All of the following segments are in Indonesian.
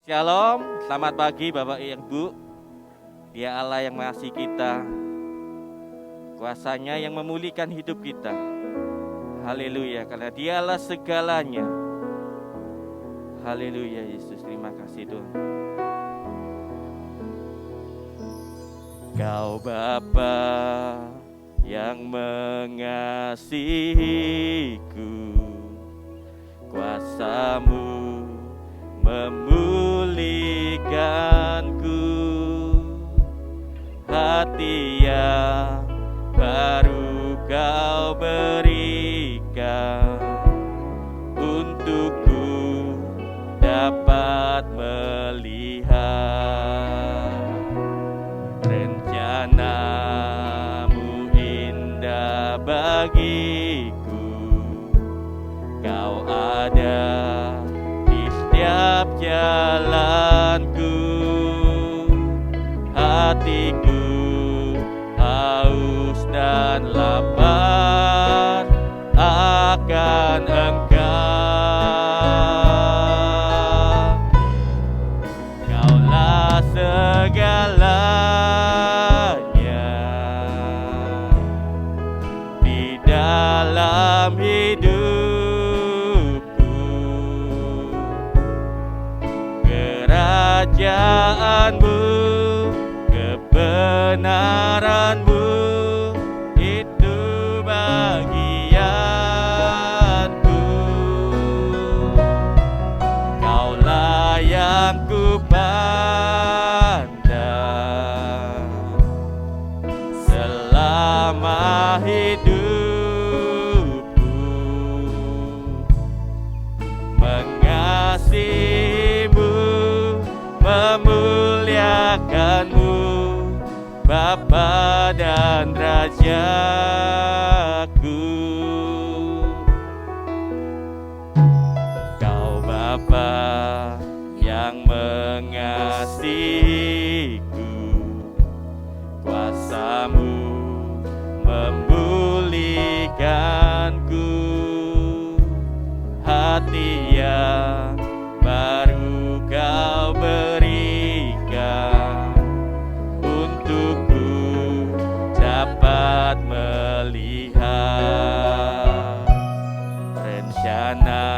Shalom, selamat pagi Bapak Ibu. Dia Allah yang mengasihi kita, kuasanya yang memulihkan hidup kita. Haleluya, karena dialah segalanya. Haleluya Yesus, terima kasih Tuhan. Kau Bapa yang mengasihiku, kuasamu memulihkanku, hati yang baru kau berikan, untukku dapat melihat rencanamu indah bagiku. Kau ada setiap jalanku, hatiku haus dan lapar akan Engkau. Kaulah segalanya di dalam hidup. Kerajaanmu, kebenaranmu, itu bagianku. Kaulah yang ku pandang selama hidupku, mengasihimu, memuliakanmu, Bapa dan Rajaku. Kau Bapa yang mengasihiku, kuasamu memulihkanku, hati yang baru kau berikan, untukku dapat melihat rencanamu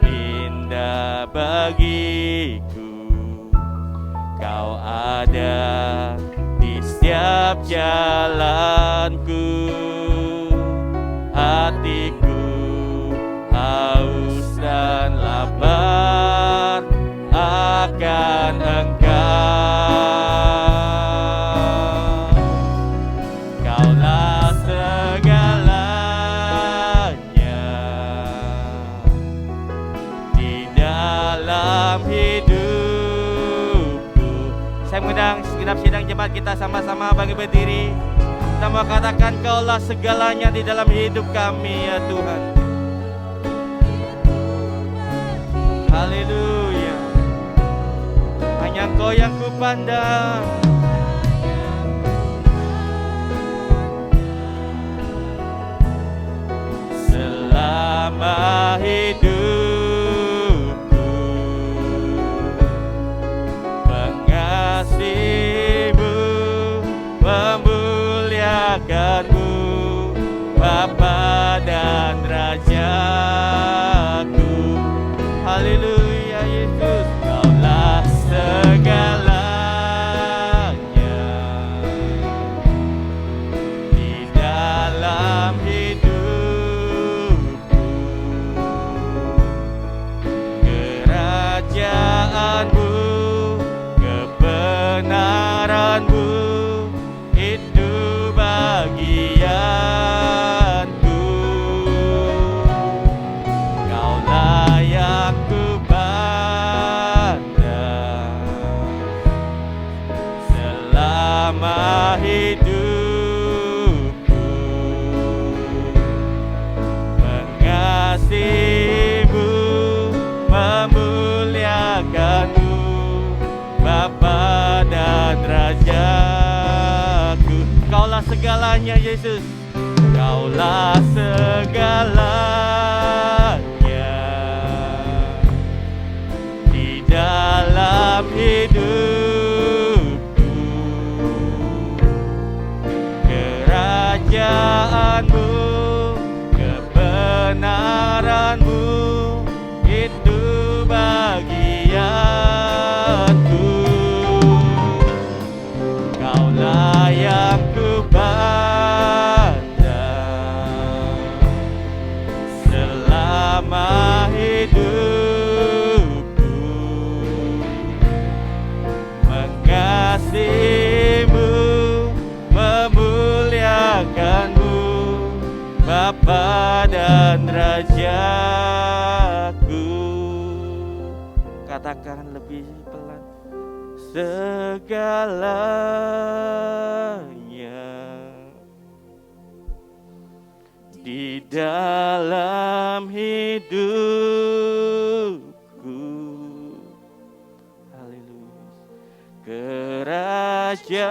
indah bagiku. Kau ada di setiap jalanku, hatiku haus dan lapar akan Engkau. Kaulah segalanya di dalam hidupku. Saya mengundang segenap sidang jemaat kita sama-sama bangkit berdiri. Kita mau katakan Kaulah segalanya di dalam hidup kami ya Tuhan. Haleluya. Hanya Engkau yang kupandang. Selama hidupku, mengasihimu, memuliakanmu, Bapa dan Rajaku. Haleluya Yesus, Kaulah segalanya Bapa dan Rajaku. Kaulah segalanya Yesus, Kaulah segalanya di dalam hidupku. Kerajaanmu, kebenaranmu, itu bagianku. Kaulah yang kupandang selama hidupku, mengasihimu, memuliakanmu, Bapa dan Rajaku. Katakan lebih pelan. Segalanya di dalam hidupku. Haleluya. Kerajaanmu,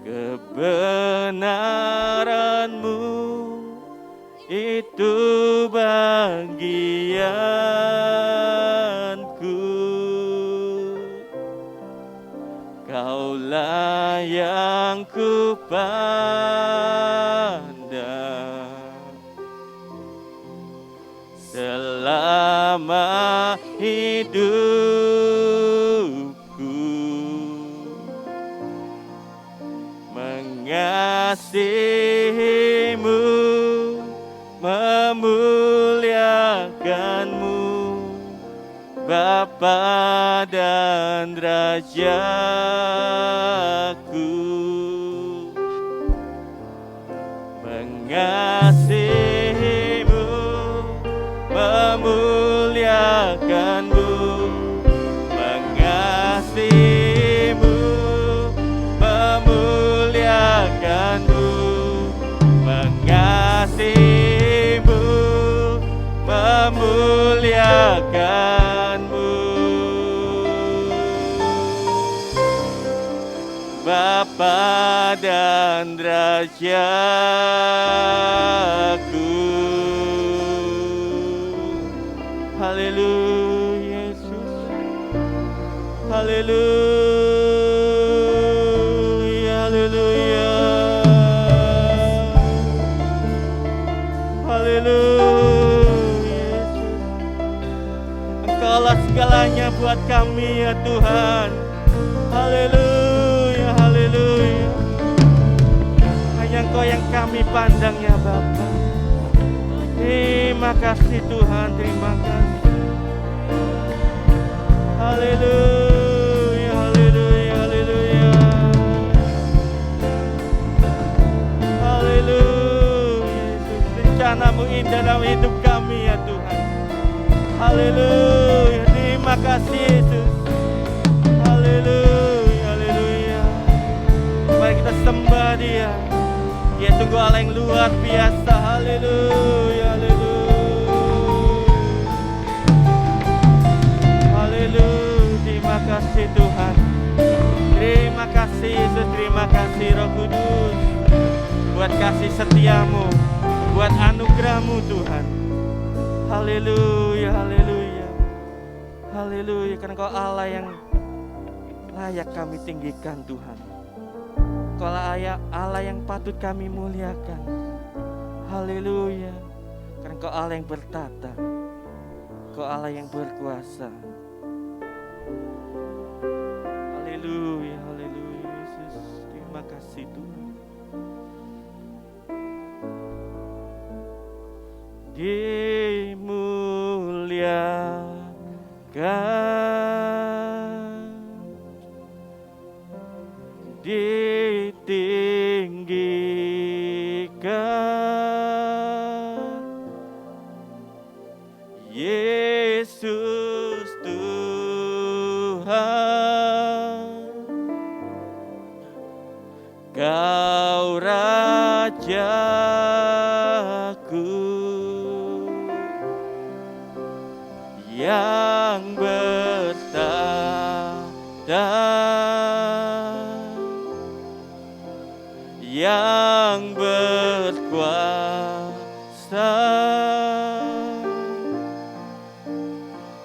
kebenaranmu, itu bagianku. Kaulah yang kupandang selama hidupku, mengasihimu, memuliakanmu, Bapa dan Rajaku. Mengasihimu, memuliakanmu, mengasihimu, memuliakanmu, mengasihimu, memuliakanmu, Bapa dan Rajaku. Haleluya Yesus, haleluya, haleluya, haleluya Yesus. Engkaulah segalanya buat kami ya Tuhan. Haleluya, haleluya. Hanya Engkau yang kami pandang ya Bapa. Terima kasih Tuhan, terima kasih. Haleluya, haleluya, haleluya. Haleluya Yesus, rencana-Mu indah dalam hidup kami ya Tuhan. Haleluya, terima kasih Yesus. Haleluya, haleluya. Mari kita sembah Dia. Dia sungguh Allah yang luar biasa. Haleluya, haleluya. Haleluya, terima kasih Tuhan. Terima kasih Yesus, terima kasih Roh Kudus, buat kasih setiamu, buat anugerahmu Tuhan. Haleluya, haleluya, haleluya. Karena Kau Allah yang layak kami tinggikan Tuhan. Kau Allah yang patut kami muliakan. Haleluya. Karena Kau Allah yang bertata, Kau Allah yang berkuasa. Haleluya, haleluya Yesus. Terima kasih Tuhan. Dimuliakan, ditinggikan, Yesus Tuhan. Kau Rajaku yang ber bertata, yang berkuasa,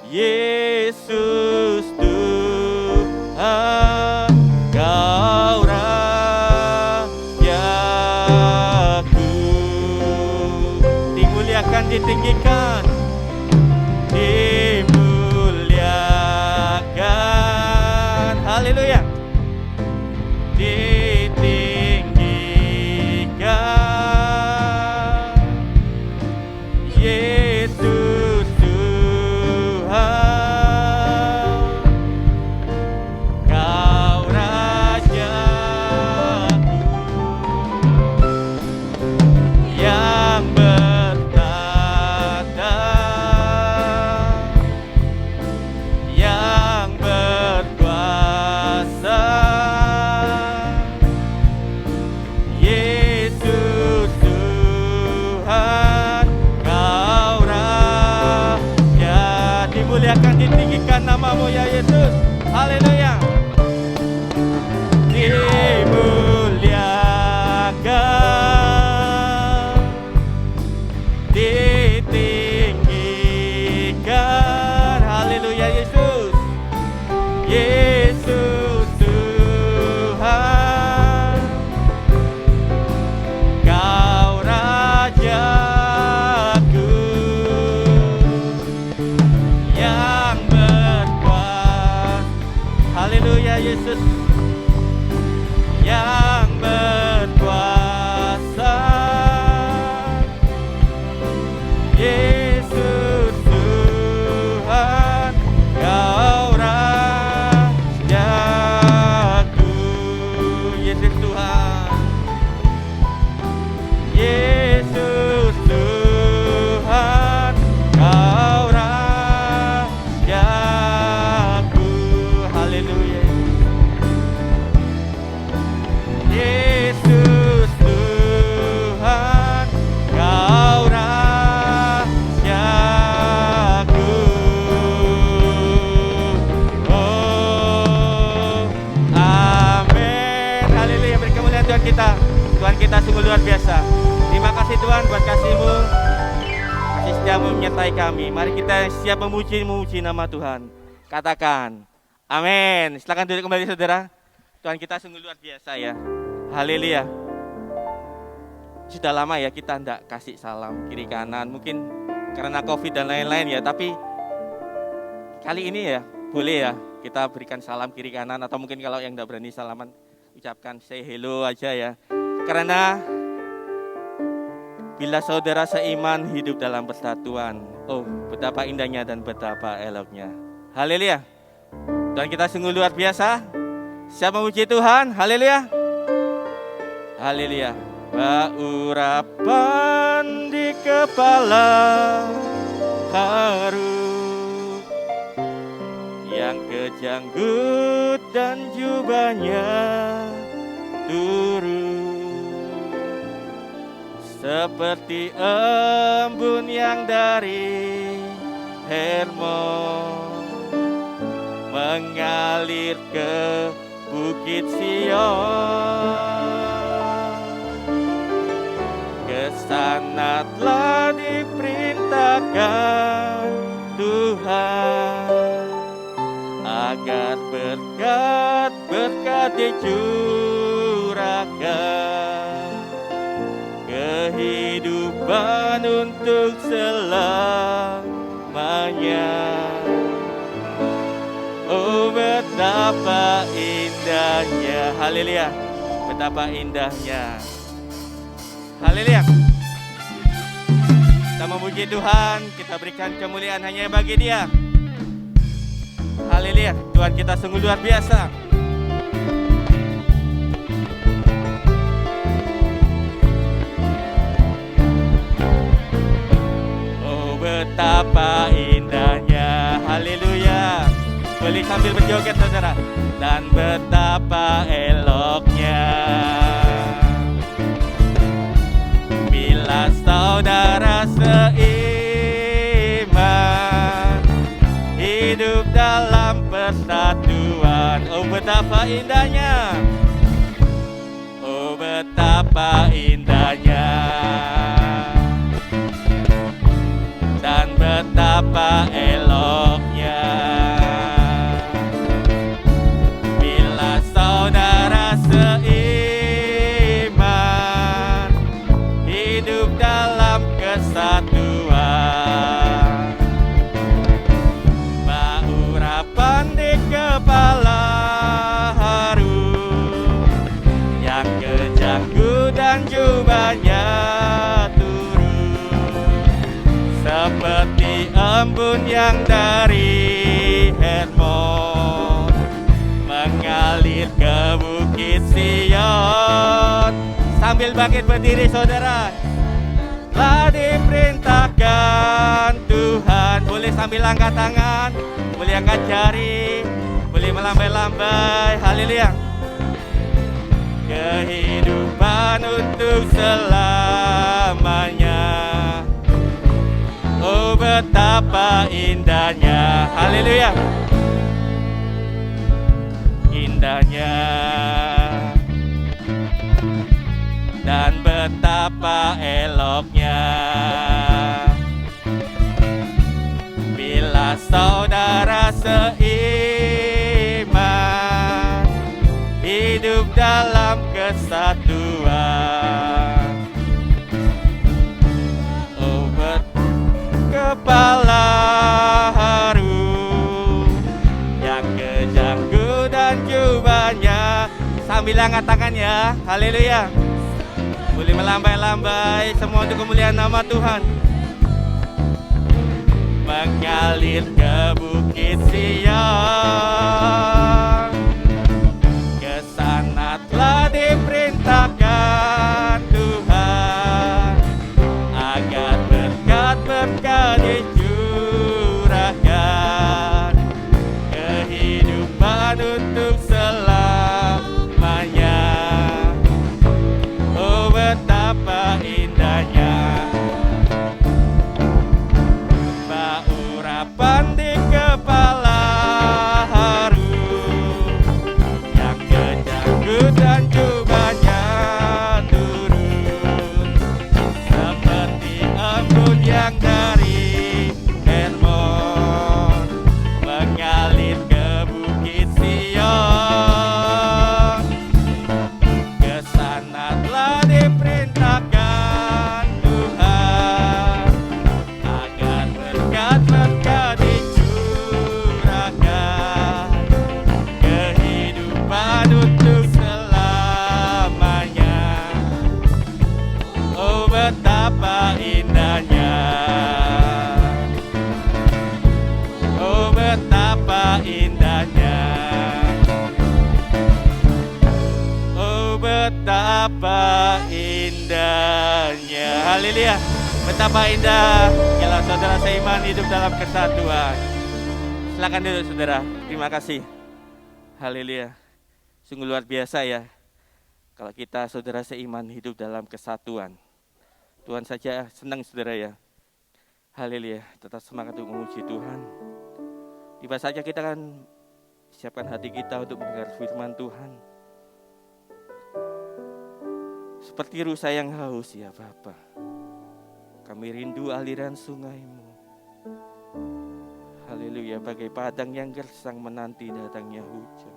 Yesus Tuhan, Kau Rajaku. Dimuliakan, ditinggikan, dimuliakan, haleluya, ditinggikan, Yesus Tuhan, Kau Rajaku, yang bertata, yang berkuasa, Yesus Tuhan, Kau Raja. Dimuliakan, ditinggikan namamu ya Yesus, haleluya. Dimuliakan, ditinggikan, haleluya Yesus, Yesus Tuhan, Kau Rajaku, yang berkuasa, haleluya Yesus, yang berkuasa, Yesus Tuhan, Kau Rajaku, Yesus Tuhan, Yesus Tuhan, Kau Rajaku, haleluya, Yesus Tuhan, Kau Rajaku. Oh, amin, haleluya. Beri kemuliaan Tuhan kita. Tuhan kita sungguh luar biasa. Terima kasih Tuhan buat kasih-Mu, kasih setia-Mu menyertai kami. Mari kita siap memuji nama Tuhan. Katakan amin. Silakan duduk kembali saudara. Tuhan kita sungguh luar biasa ya. Haleluya. Sudah lama ya kita enggak kasih salam kiri kanan, mungkin karena COVID dan lain-lain ya, tapi kali ini ya boleh ya kita berikan salam kiri kanan, atau mungkin kalau yang enggak berani salaman ucapkan say hello aja ya. Karena bila saudara seiman hidup dalam persatuan, oh betapa indahnya dan betapa eloknya. Haleluya. Tuhan kita sungguh luar biasa. Siapa memuji Tuhan? Haleluya. Haleluya. Urapan di kepala haru, yang kejanggut dan jubahnya turun, seperti embun yang dari Hermon mengalir ke Bukit Sion. Ke sana telah diperintahkan Tuhan, agar berkat-berkat dicurahkan, kehidupan untuk selamanya. Oh betapa indahnya, haleluya, betapa indahnya, haleluya. Kita memuji Tuhan, kita berikan kemuliaan hanya bagi Dia. Haleluya, Tuhan kita sungguh luar biasa. Oh betapa indahnya, haleluya. Boleh sambil berjoget saudara. Dan betapa eloknya bila saudara seiman hidup dalam kesatuan. Oh betapa indahnya, oh betapa indahnya, dan betapa eloknya bila saudara seiman hidup dalam kesatuan. Urapan di kepala harum, yang kejanggu dan jubahnya turun, seperti embun yang dari Hermon mengalir ke bukit Sion. Sambil bangkit berdiri saudara, telah diperintahkan Tuhan. Boleh sambil angkat tangan, boleh angkat jari, boleh melambai-lambai. Haleluya. Kehidupan untuk selamanya. Oh betapa indahnya. Haleluya. Indahnya, dan betapa eloknya bila saudara seiman hidup dalam kesatuan. Oh kepala harum, yang kejanggu dan jubahnya. Sambil angkat tangannya, haleluya. Boleh melambai-lambai, semua untuk kemuliaan nama Tuhan. Mengalir ke bukit Sion, ke sana telah diperintahkan Tuhan, agar berkat-berkat dicurahkan, kehidupan untuk selamanya. Oh betapa indahnya, urapan di kepala harum, yang kejanggu dan jubahnya turun, seperti embun yang dari Hermon mengalir ke bukit Sion. Ke sana telah diperintahkan Tuhan, agar berkat-berkat dicurahkan, kehidupan untuk selamanya. Oh betapa indahnya, oh betapa indahnya, oh betapa indahnya. Haleluya. Betapa indah kalau saudara seiman hidup dalam kesatuan. Silakan duduk saudara. Terima kasih. Haleluya. Sungguh luar biasa ya, kalau kita saudara seiman hidup dalam kesatuan. Tuhan saja senang saudara ya. Haleluya. Tetap semangat untuk memuji Tuhan. Tiba saja kita akan siapkan hati kita untuk mendengar firman Tuhan. Seperti rusa yang haus ya Bapa, kami rindu aliran sungai-Mu. Haleluya, bagai padang yang gersang menanti datangnya hujan.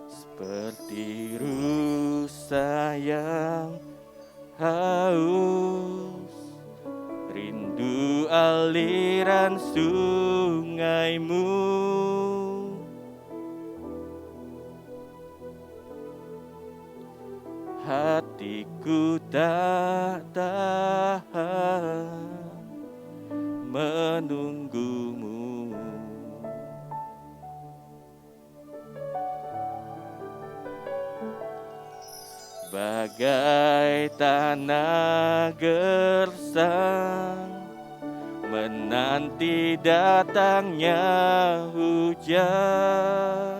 Seperti rusa yang haus, rindu aliran sungai-Mu. Hatiku tak tahan menunggu-Mu. Bagai tanah gersang menanti datangnya hujan.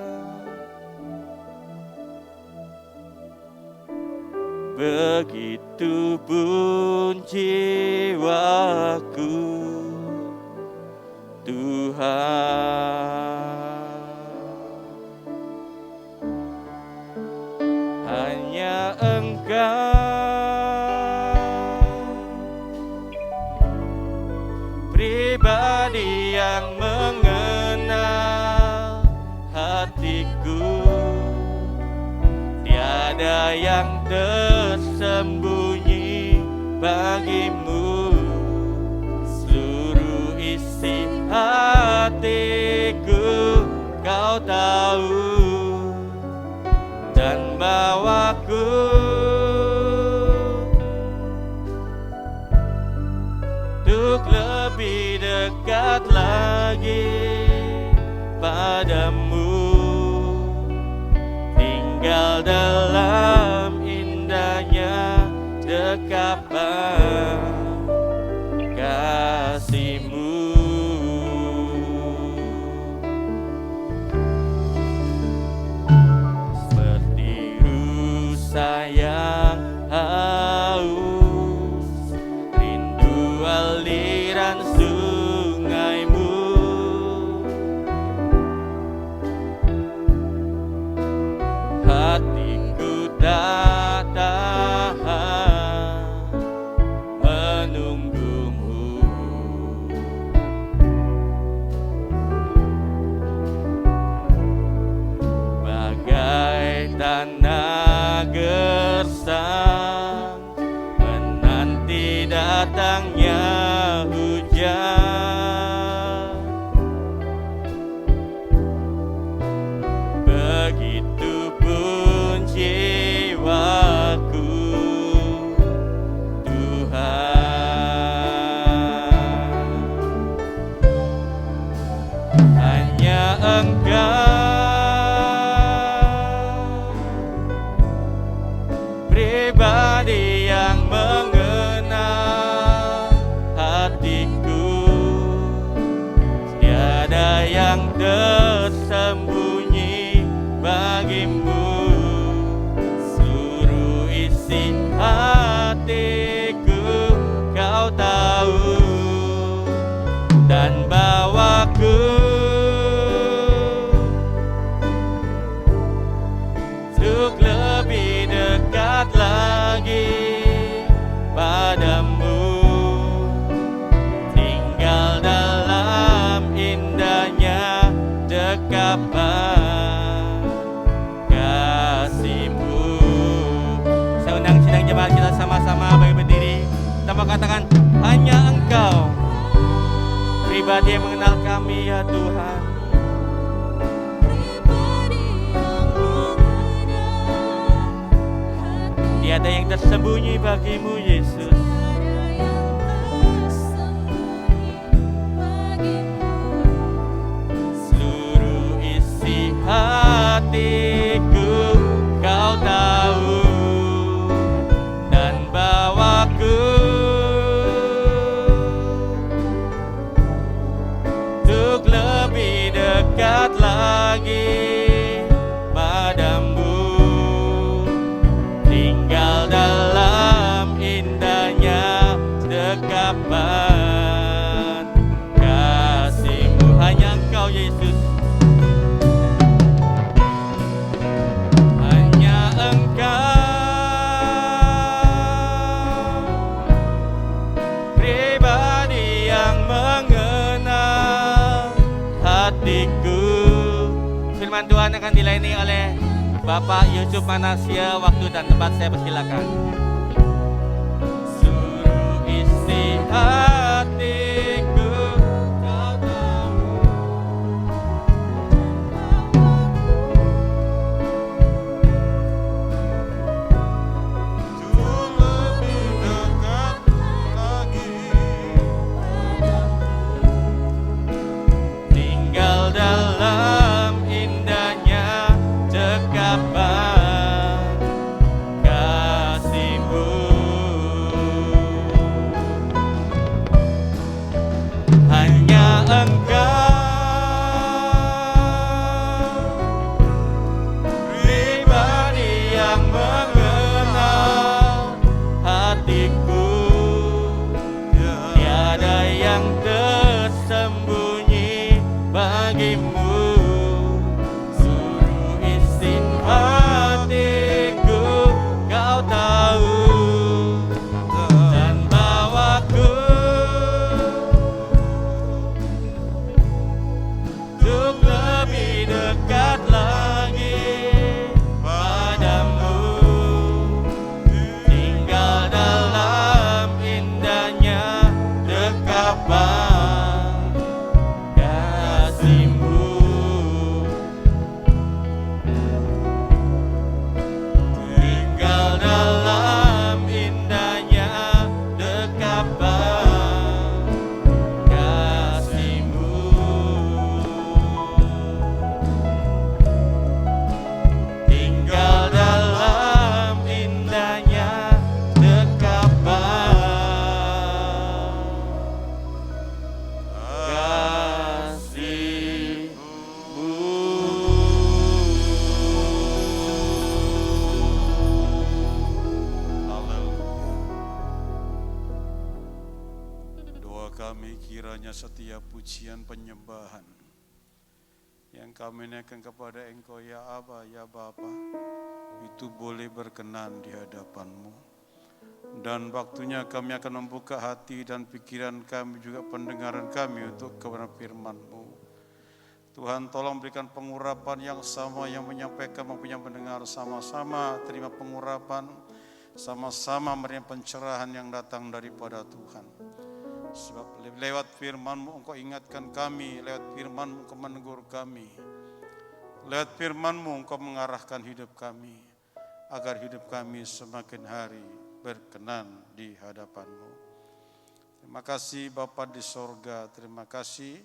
Begitu pun jiwaku, Tuhan. mengenal hatiku, tiada yang tersembunyi bagimu. Seluruh isi hatiku kau tahu, dan bawaku untuk lebih dekat lagi padamu, tinggal dalam indahnya dekapan kasih-Mu. Seperti rusa yang haus, rindu aliran sungai-Mu, hatiku tak tahan menunggu-Mu. Bagai tanah gersang menanti datangnya hujan, begitupun jiwaku, Tuhan. Hanya Engkau pribadi yang mengenal hatiku, tiada yang tersembunyi bagimu. Seluruh isi hatiku kau tahu, dan bawaku untuk lebih dekat lagi padamu, tinggal dalam indahnya dekapan kasih-Mu. Saya undang sidang jemaat kita sama-sama bagi berdiri, kita mau katakan, hanya Engkau pribadi yang mengenal kami ya Tuhan. Tiada yang tersembunyi bagimu Yesus. Seluruh isi hatiku kau tahu, dan bawaku untuk lebih dekat lagi padamu, tinggal dalam indahnya dekapan kasih-Mu. Hanya Engkau Yesus, hanya Engkau pribadi yang mengenal hatiku. Firman Tuhan akan dilayani oleh Bapak Yusuf Manasya. Waktu dan tempat saya persilakan. Seluruh isi hatiku kau tahu, untuk lebih dekat lagi tinggal dalam indahnya dekapan kasih-Mu. Hanya Engkau pribadi yang mengenal hatiku, tiada yang tersembunyi bagimu. Seluruh isi hatiku kau tahu, dan bawaku dekat lagi padamu, tinggal dalam indahnya dekapan kasih-Mu. Tinggal dalam indahnya dekapan kasih-Mu. Tinggal dalam indahnya dekapan kasih-Mu. Doa kami kiranya setiap pujian penyembahan yang kami naikkan kepada Engkau ya Aba, ya Bapa, itu boleh berkenan di hadapan-Mu. Dan waktunya kami akan membuka hati dan pikiran kami, juga pendengaran kami untuk kebenaran firman-Mu. Tuhan, tolong berikan pengurapan yang sama, yang menyampaikan maupun yang mendengar sama-sama terima pengurapan, sama-sama menerima pencerahan yang datang daripada Tuhan. Sebab lewat firman-Mu Engkau ingatkan kami, lewat firman-Mu Engkau menegur kami, lewat firman-Mu Engkau mengarahkan hidup kami, agar hidup kami semakin hari berkenan di hadapan-Mu. Terima kasih Bapa di sorga, terima kasih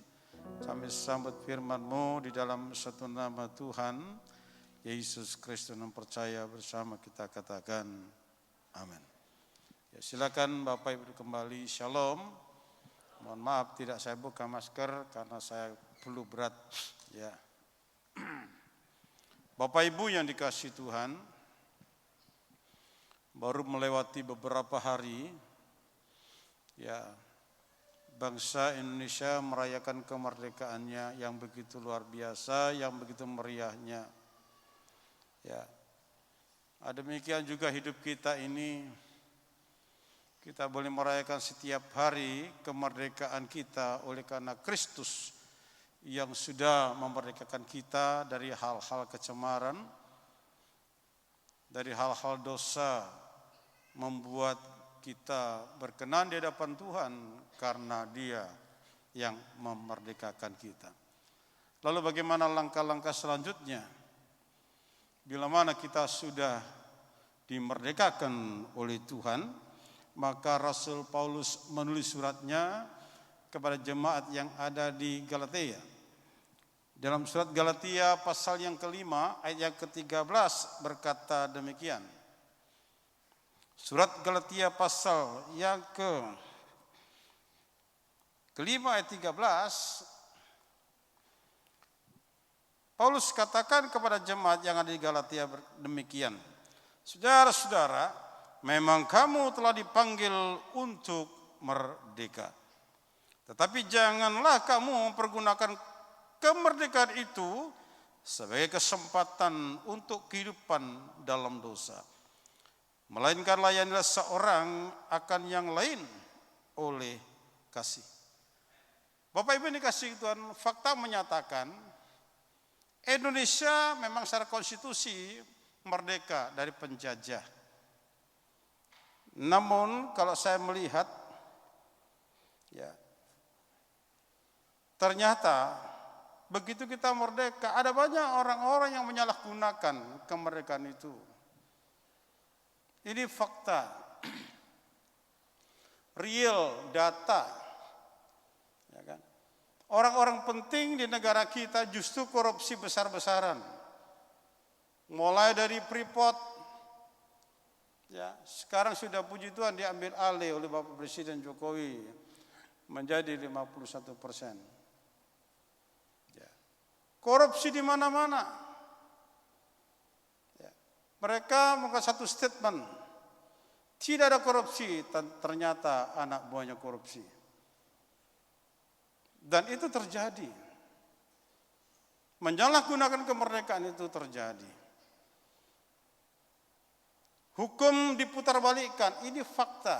kami sambut firman-Mu di dalam satu nama Tuhan Yesus Kristus yang percaya bersama kita katakan amin. Ya, silakan Bapak Ibu kembali. Shalom. Mohon maaf tidak saya buka masker karena saya flu berat ya. Bapak Ibu yang dikasihi Tuhan, baru melewati beberapa hari ya, bangsa Indonesia merayakan kemerdekaannya yang begitu luar biasa, yang begitu meriahnya. Ya. Demikian juga hidup kita ini, kita boleh merayakan setiap hari kemerdekaan kita oleh karena Kristus yang sudah memerdekakan kita dari hal-hal kecemaran, dari hal-hal dosa, membuat kita berkenan di hadapan Tuhan karena Dia yang memerdekakan kita. Lalu bagaimana langkah-langkah selanjutnya? Bila mana kita sudah dimerdekakan oleh Tuhan, maka Rasul Paulus menulis suratnya kepada jemaat yang ada di Galatia. Dalam surat Galatia pasal yang kelima ayat yang ke-13 berkata demikian. Surat Galatia pasal yang kelima ayat 13, Paulus katakan kepada jemaat yang ada di Galatia demikian. Saudara-saudara, memang kamu telah dipanggil untuk merdeka. Tetapi janganlah kamu mempergunakan kemerdekaan itu sebagai kesempatan untuk kehidupan dalam dosa. Melainkan layanilah seorang akan yang lain oleh kasih. Bapak Ibu yang dikasihi Tuhan, fakta menyatakan Indonesia memang secara konstitusi merdeka dari penjajah. Namun kalau saya melihat, ya, ternyata begitu kita merdeka, ada banyak orang-orang yang menyalahgunakan kemerdekaan itu. Ini fakta, real data. Ya kan? Orang-orang penting di negara kita justru korupsi besar-besaran. Mulai dari Freeport, ya, sekarang sudah puji Tuhan diambil alih oleh Bapak Presiden Jokowi menjadi 51%. Ya. Korupsi di mana-mana. Ya. Mereka mengatakan satu statement, tidak ada korupsi, ternyata anak buahnya korupsi. Dan itu terjadi. Menyalahgunakan kemerdekaan itu terjadi. Hukum diputarbalikkan, ini fakta.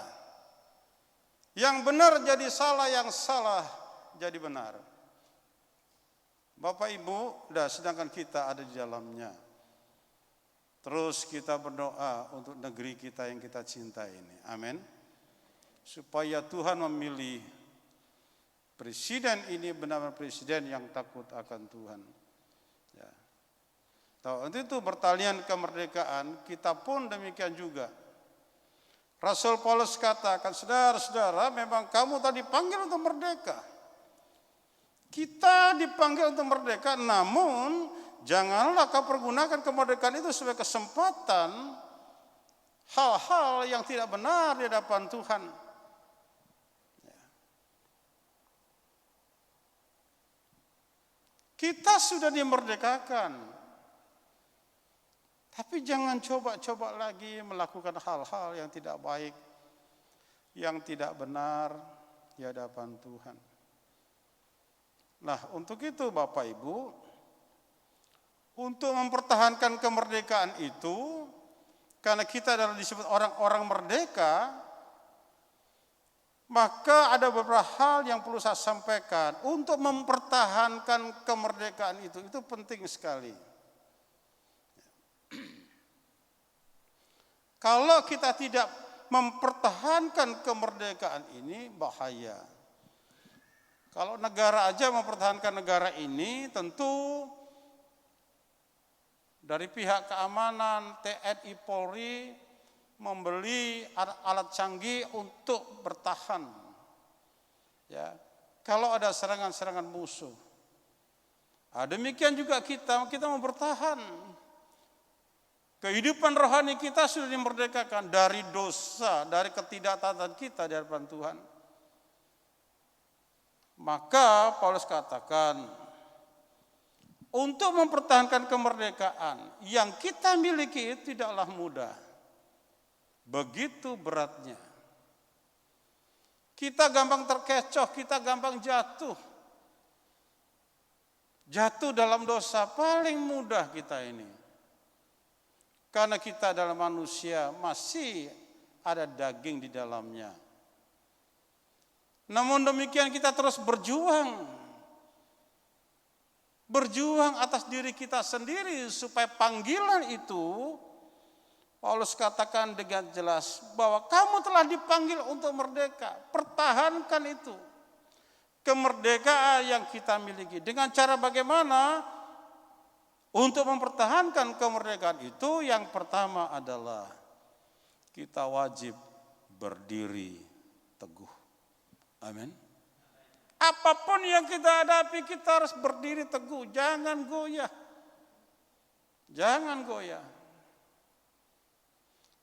Yang benar jadi salah, yang salah jadi benar. Bapak Ibu, sedangkan kita ada di dalamnya. Terus kita berdoa untuk negeri kita yang kita cintai ini. Amin. Supaya Tuhan memilih presiden ini benar-benar presiden yang takut akan Tuhan. Ya. Untuk itu pertalian kemerdekaan, kita pun demikian juga. Rasul Paulus katakan, saudara-saudara, memang kamu tadi dipanggil untuk merdeka. Kita dipanggil untuk merdeka, namun janganlah kau pergunakan kemerdekaan itu sebagai kesempatan hal-hal yang tidak benar di hadapan Tuhan. Kita sudah dimerdekakan, tapi jangan coba-coba lagi melakukan hal-hal yang tidak baik, yang tidak benar di hadapan Tuhan. Nah, untuk itu Bapak Ibu, untuk mempertahankan kemerdekaan itu, karena kita adalah disebut orang-orang merdeka, maka ada beberapa hal yang perlu saya sampaikan untuk mempertahankan kemerdekaan itu penting sekali. Kalau kita tidak mempertahankan kemerdekaan ini, bahaya. Kalau negara aja mempertahankan negara ini, tentu dari pihak keamanan, TNI, Polri membeli alat canggih untuk bertahan. Ya, kalau ada serangan-serangan musuh. Demikian juga kita mau bertahan. Kehidupan rohani kita sudah dimerdekakan dari dosa, dari ketidaktaatan kita di hadapan Tuhan. Maka Paulus katakan, untuk mempertahankan kemerdekaan yang kita miliki tidaklah mudah. Begitu beratnya. Kita gampang terkecoh, kita gampang jatuh. Jatuh dalam dosa paling mudah kita ini. Karena kita adalah manusia, masih ada daging di dalamnya. Namun demikian kita terus berjuang. Berjuang atas diri kita sendiri supaya panggilan itu, Paulus katakan dengan jelas bahwa kamu telah dipanggil untuk merdeka. Pertahankan itu. Kemerdekaan yang kita miliki. Dengan cara bagaimana? Untuk mempertahankan kemerdekaan itu, yang pertama adalah kita wajib berdiri teguh. Amin. Apapun yang kita hadapi, kita harus berdiri teguh. Jangan goyah. Jangan goyah.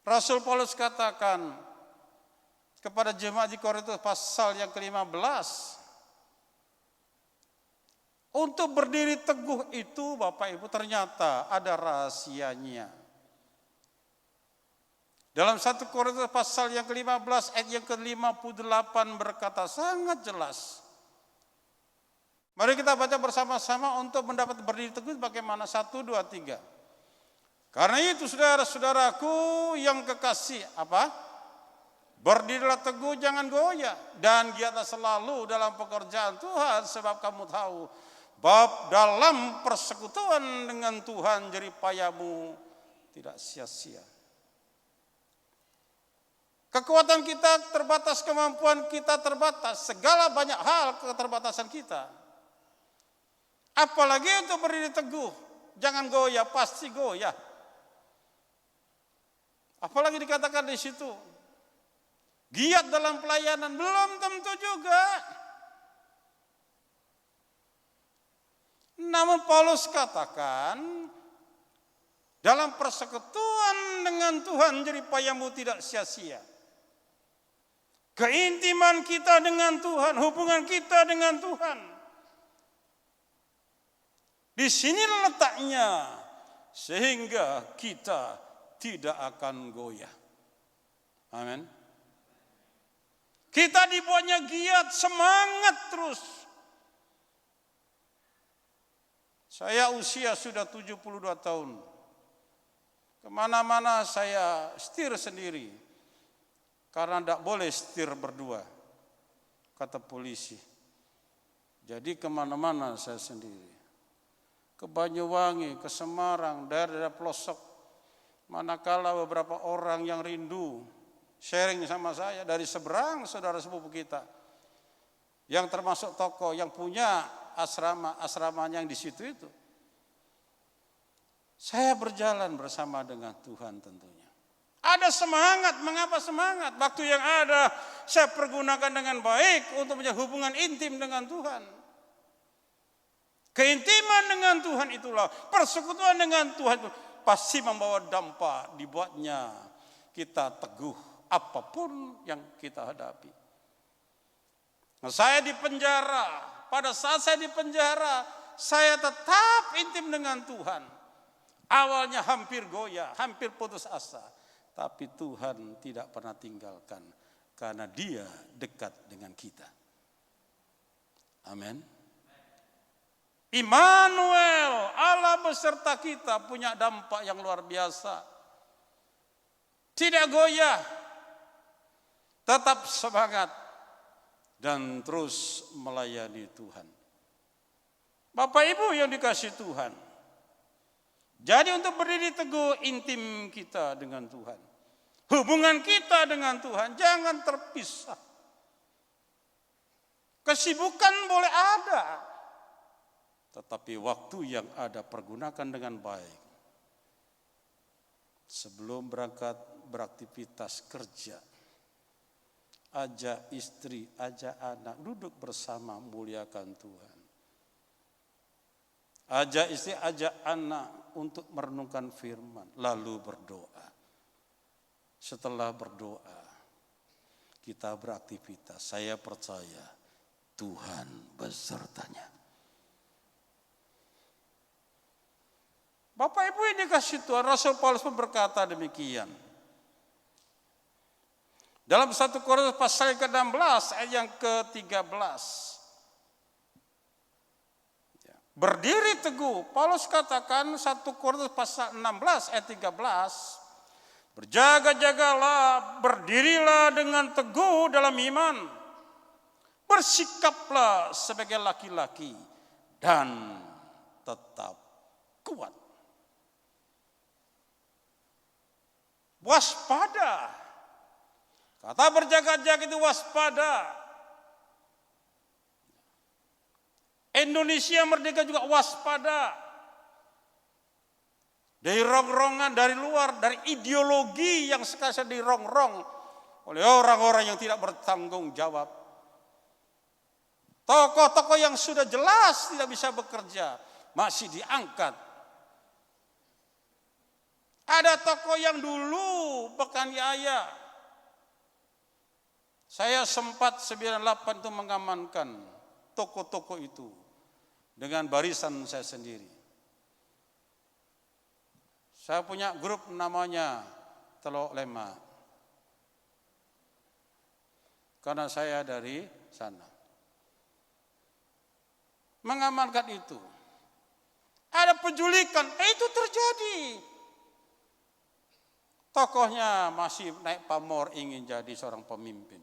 Rasul Paulus katakan kepada jemaat di Korintus pasal yang ke-15. Untuk berdiri teguh itu Bapak Ibu ternyata ada rahasianya. Dalam 1 Korintus pasal yang ke-15 ayat yang ke-58 berkata sangat jelas. Mari kita baca bersama-sama untuk mendapat berdiri teguh bagaimana. 1, 2, 3. Karena itu saudara-saudaraku yang kekasih, apa? Berdirilah teguh, jangan goyah. Dan giatlah selalu dalam pekerjaan Tuhan, sebab kamu tahu bahwa dalam persekutuan dengan Tuhan jeripayamu tidak sia-sia. Kekuatan kita terbatas, kemampuan kita terbatas, segala banyak hal keterbatasan kita. Apalagi untuk berdiri teguh, jangan goyah, pasti goyah. Apalagi dikatakan di situ, giat dalam pelayanan, belum tentu juga. Namun Paulus katakan, dalam persekutuan dengan Tuhan jeripayamu tidak sia-sia. Keintiman kita dengan Tuhan, hubungan kita dengan Tuhan. Di sini letaknya, sehingga kita tidak akan goyah. Amin. Kita dibuatnya giat, semangat terus. Saya usia sudah 72 tahun. Kemana-mana saya setir sendiri. Karena tidak boleh setir berdua, kata polisi. Jadi kemana-mana saya sendiri. ke Banyuwangi, ke Semarang, daerah-daerah pelosok. Manakala beberapa orang yang rindu sharing sama saya dari seberang saudara sepupu kita, yang termasuk tokoh yang punya asramanya yang di situ itu. Saya berjalan bersama dengan Tuhan tentunya. Ada semangat, mengapa semangat? Waktu yang ada saya pergunakan dengan baik untuk punya hubungan intim dengan Tuhan. Keintiman dengan Tuhan itulah, persekutuan dengan Tuhan itu pasti membawa dampak, dibuatnya kita teguh apapun yang kita hadapi. Nah, saya di penjara, pada saat saya di penjara, saya tetap intim dengan Tuhan. Awalnya hampir goyah, hampir putus asa. Tapi Tuhan tidak pernah tinggalkan. Karena Dia dekat dengan kita. Amin. Immanuel, Allah beserta kita, punya dampak yang luar biasa. Tidak goyah. Tetap semangat. Dan terus melayani Tuhan. Bapak Ibu yang dikasihi Tuhan. Jadi untuk berdiri teguh intim kita dengan Tuhan. Hubungan kita dengan Tuhan jangan terpisah. Kesibukan boleh ada. Tetapi waktu yang ada pergunakan dengan baik. Sebelum berangkat beraktivitas kerja. Ajak istri, ajak anak, duduk bersama muliakan Tuhan. Ajak istri, ajak anak untuk merenungkan firman, lalu berdoa. Setelah berdoa, kita beraktivitas. Saya percaya Tuhan besertanya. Bapak Ibu ini kasih Tuhan, Rasul Paulus pun berkata demikian. Dalam 1 Korintus pasal ke-16 ayat yang ke-13. Berdiri teguh, Paulus katakan 1 Korintus pasal 16 ayat 13. Berjaga-jagalah, berdirilah dengan teguh dalam iman. Bersikaplah sebagai laki-laki dan tetap kuat. Waspada. Kata berjaga-jaga itu waspada. Indonesia merdeka juga waspada. Dari rongrongan, dari luar, dari ideologi yang sekarang dirongrong oleh orang-orang yang tidak bertanggung jawab. Tokoh-tokoh yang sudah jelas tidak bisa bekerja, masih diangkat. Ada tokoh yang dulu beraniaya. Saya sempat 98 itu mengamankan tokoh-tokoh itu dengan barisan saya sendiri. Saya punya grup namanya Telok Lema. Karena saya dari sana. Mengamankan itu. Ada penculikan, itu terjadi. Tokohnya masih naik pamor ingin jadi seorang pemimpin.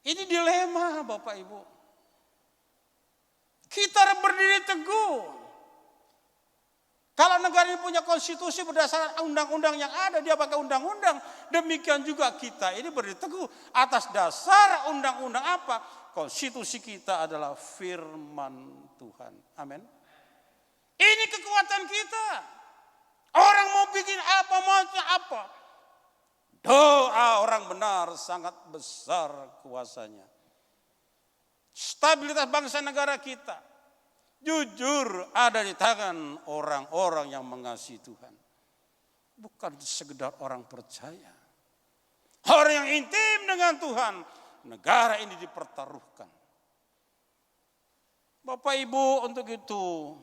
Ini dilema Bapak Ibu. Kita harus berdiri teguh. Kalau negara ini punya konstitusi berdasarkan undang-undang yang ada, dia pakai undang-undang. Demikian juga kita ini berdiri teguh atas dasar undang-undang apa? Konstitusi kita adalah firman Tuhan. Amin. Ini kekuatan kita. Orang mau bikin apa, mau apa. Doa orang benar sangat besar kuasanya. Stabilitas bangsa negara kita jujur ada di tangan orang-orang yang mengasihi Tuhan. Bukan sekedar orang percaya. Orang yang intim dengan Tuhan, negara ini dipertaruhkan. Bapak Ibu, untuk itu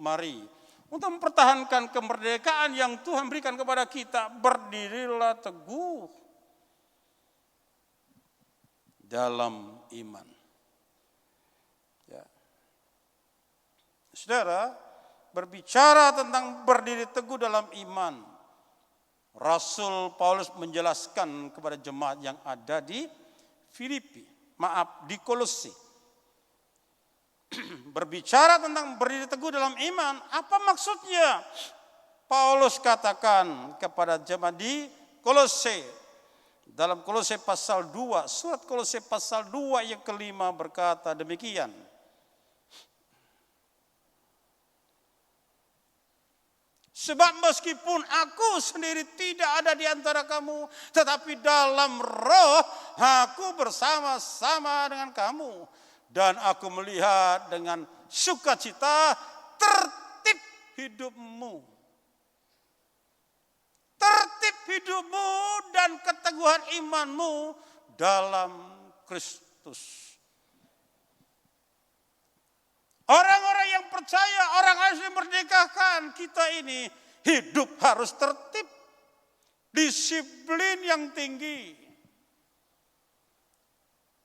mari untuk mempertahankan kemerdekaan yang Tuhan berikan kepada kita, berdirilah teguh dalam iman. Ya. Saudara, berbicara tentang berdiri teguh dalam iman, Rasul Paulus menjelaskan kepada jemaat yang ada di Filipi, di Kolose. berbicara tentang berdiri teguh dalam iman, apa maksudnya? Paulus katakan kepada jemaat di Kolose, dalam Kolose pasal 2, surat Kolose pasal 2 ayat kelima berkata demikian. Sebab meskipun aku sendiri tidak ada di antara kamu, tetapi dalam roh aku bersama-sama dengan kamu. Dan aku melihat dengan sukacita tertib hidupmu. Tertib hidupmu dan keteguhan imanmu dalam Kristus. Orang-orang yang percaya, orang harus dimerdekakan. Kita ini hidup harus tertib. Disiplin yang tinggi.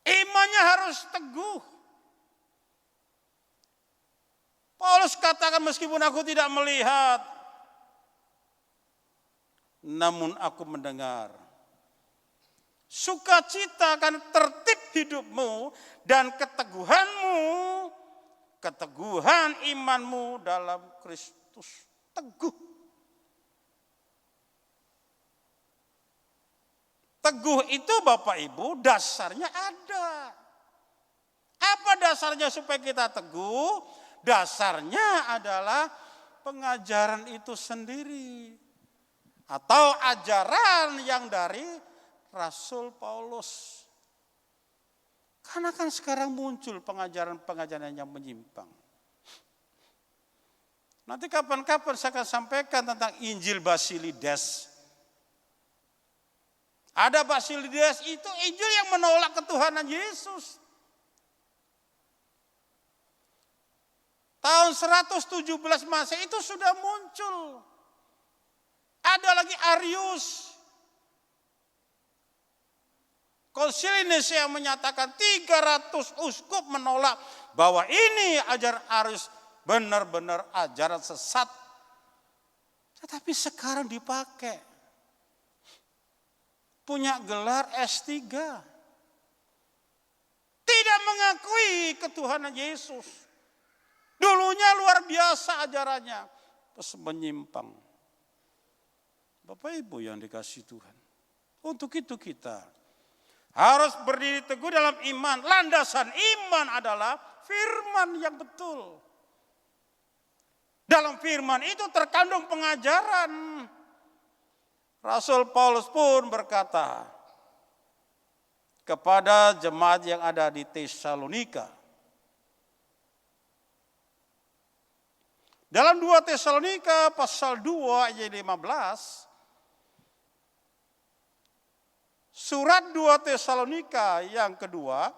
Imannya harus teguh. Paulus katakan meskipun aku tidak melihat, namun aku mendengar. Sukacita akan tertib hidupmu dan keteguhanmu, keteguhan imanmu dalam Kristus. Teguh. Teguh itu Bapak Ibu dasarnya ada. Apa dasarnya supaya kita teguh? Dasarnya adalah pengajaran itu sendiri. Atau ajaran yang dari Rasul Paulus. Karena kan sekarang muncul pengajaran-pengajaran yang menyimpang. Nanti kapan-kapan saya akan sampaikan tentang Injil Basilides. Ada Basilides itu Injil yang menolak ketuhanan Yesus. Tahun 117 Masehi itu sudah muncul. Ada lagi Arius. Konsil Nicea menyatakan 300 uskup menolak bahwa ini ajaran Arius benar-benar ajaran sesat. Tetapi sekarang dipakai. Punya gelar S3. Tidak mengakui ketuhanan Yesus. Dulunya luar biasa ajarannya. Terus menyimpang. Bapak Ibu yang dikasihi Tuhan. Untuk itu kita harus berdiri teguh dalam iman. Landasan iman adalah firman yang betul. Dalam firman itu terkandung pengajaran. Rasul Paulus pun berkata kepada jemaat yang ada di Tesalonika. Dalam 2 Tesalonika pasal 2 ayat 15. Surat 2 Tesalonika yang kedua,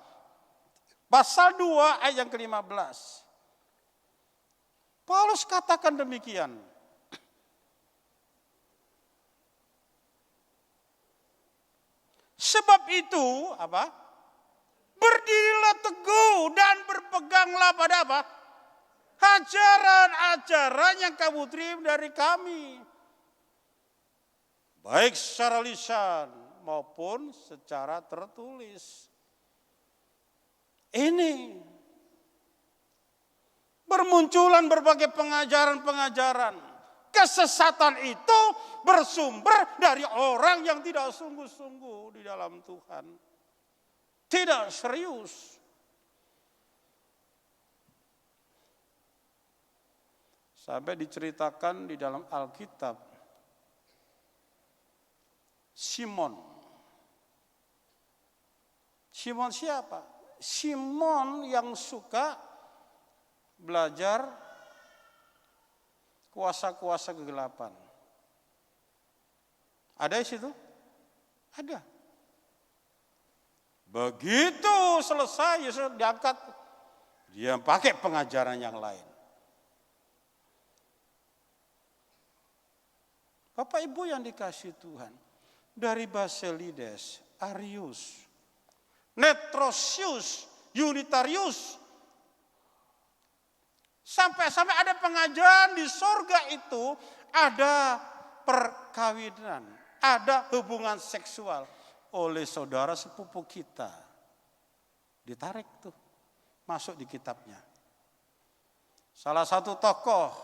pasal 2 ayat yang ke-15. Paulus katakan demikian. Sebab itu, apa? Berdirilah teguh dan berpeganglah pada apa? Ajaran-ajaran yang kamu terima dari kami. Baik secara lisan maupun secara tertulis. Ini bermunculan berbagai pengajaran-pengajaran. Kesesatan itu bersumber dari orang yang tidak sungguh-sungguh di dalam Tuhan. Tidak serius. Sampai diceritakan di dalam Alkitab. Simon. Simon siapa? Simon yang suka belajar kuasa-kuasa kegelapan. Ada di situ? Ada. Begitu selesai Yesus diangkat, dia pakai pengajaran yang lain. Bapak Ibu yang dikasihi Tuhan, dari Basilides, Arius, Netrosius, Unitarius, sampai ada pengajaran di sorga itu ada perkawinan, ada hubungan seksual oleh saudara sepupu kita. Ditarik tuh, masuk di kitabnya. Salah satu tokoh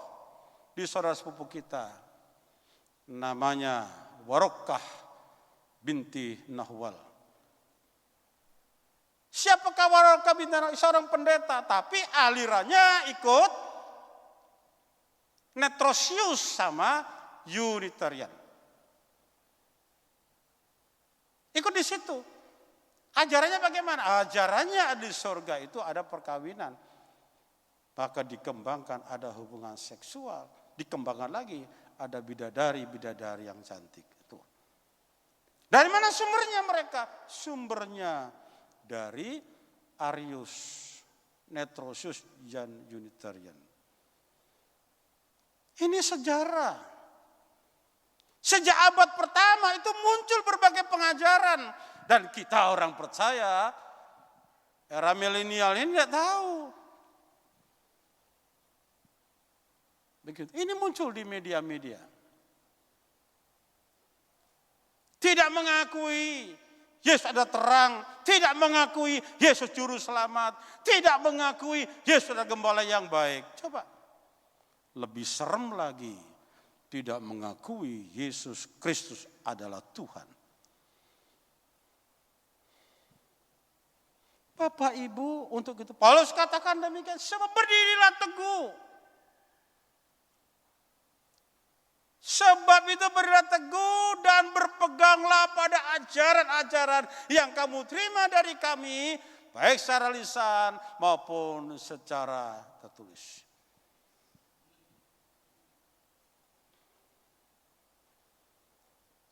di saudara sepupu kita namanya Warokah binti Nahwal. Siapakah Warokah binti Nahwal? Seorang pendeta, tapi alirannya ikut Netrosius sama Unitarian. Ikut di situ. Ajarannya bagaimana? Ajarannya di surga itu ada perkawinan. Maka dikembangkan ada hubungan seksual. Dikembangkan lagi ada bidadari-bidadari yang cantik. Itu. Dari mana sumbernya mereka? Sumbernya dari Arius, Netrosius, dan Unitarian. Ini sejarah. Sejak abad pertama itu muncul berbagai pengajaran. Dan kita orang percaya, era milenial ini tidak tahu. Begitu. Ini muncul di media-media. Tidak mengakui Yesus ada terang. Tidak mengakui Yesus juru selamat. Tidak mengakui Yesus adalah gembala yang baik. Coba. Lebih serem lagi. Tidak mengakui Yesus Kristus adalah Tuhan. Bapak Ibu, untuk itu Paulus katakan demikian, sebab berdirilah teguh. Sebab itu berdirilah teguh dan berpeganglah pada ajaran-ajaran yang kamu terima dari kami, baik secara lisan maupun secara tertulis.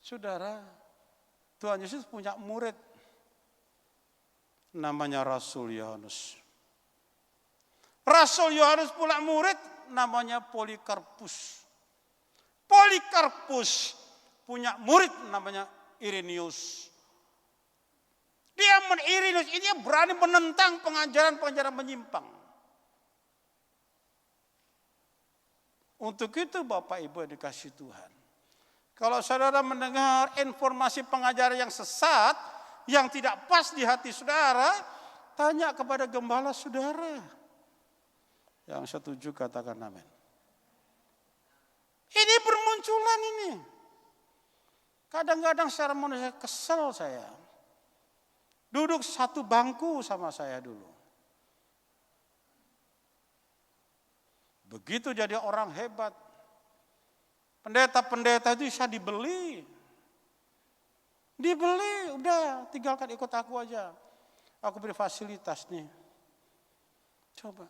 Saudara, Tuhan Yesus punya murid namanya Rasul Yohanes. Rasul Yohanes pula murid namanya Polikarpus. Polikarpus punya murid namanya Irenaeus. Irenaeus ini berani menentang pengajaran-pengajaran menyimpang. Untuk itu Bapak Ibu yang dikasihi Tuhan. Kalau saudara mendengar informasi pengajaran yang sesat, yang tidak pas di hati saudara, tanya kepada gembala saudara. Yang setuju katakan amin. Ini bermunculan ini. Kadang-kadang secara manusia kesel saya. Duduk satu bangku sama saya dulu. Begitu jadi orang hebat. Pendeta-pendeta itu bisa dibeli. Dibeli, udah tinggalkan ikut aku aja. Aku beri fasilitas nih. Coba.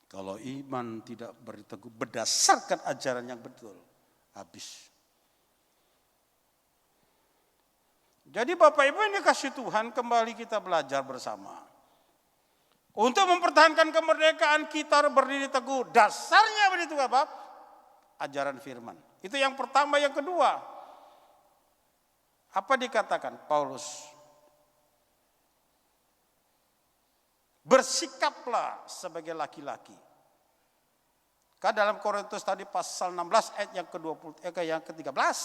Kalau iman tidak berteguh berdasarkan ajaran yang betul, habis. Jadi Bapak Ibu ini kasih Tuhan, kembali kita belajar bersama. Untuk mempertahankan kemerdekaan kita berdiri teguh. Dasarnya begitu Bapak, ajaran firman. Itu yang pertama, yang kedua. Apa dikatakan Paulus? Bersikaplah sebagai laki-laki. Kan dalam Korintus tadi pasal 16 ayat yang ke-13.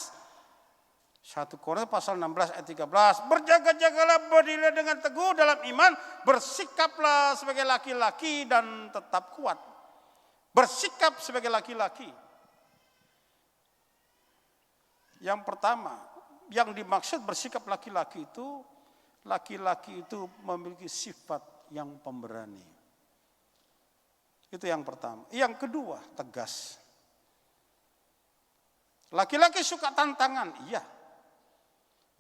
1 Korintus pasal 16 ayat 13. Berjaga-jagalah, berdirilah dengan teguh dalam iman. Bersikaplah sebagai laki-laki dan tetap kuat. Bersikap sebagai laki-laki. Yang pertama, yang dimaksud bersikap laki-laki itu memiliki sifat yang pemberani. Itu yang pertama. Yang kedua, tegas. Laki-laki suka tantangan, iya.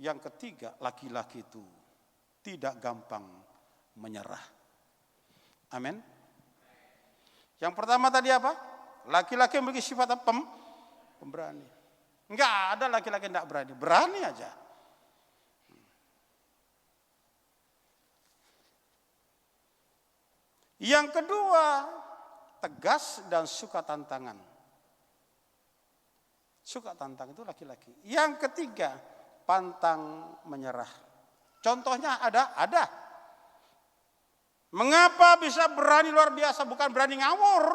Yang ketiga, laki-laki itu tidak gampang menyerah. Amin. Yang pertama tadi apa? Laki-laki memiliki sifat apa? Pemberani. Enggak ada laki-laki yang tidak berani. Berani aja. Yang kedua, tegas dan suka tantangan. Suka tantang itu laki-laki. Yang ketiga, pantang menyerah. Contohnya ada. Mengapa bisa berani luar biasa? Bukan berani ngawur.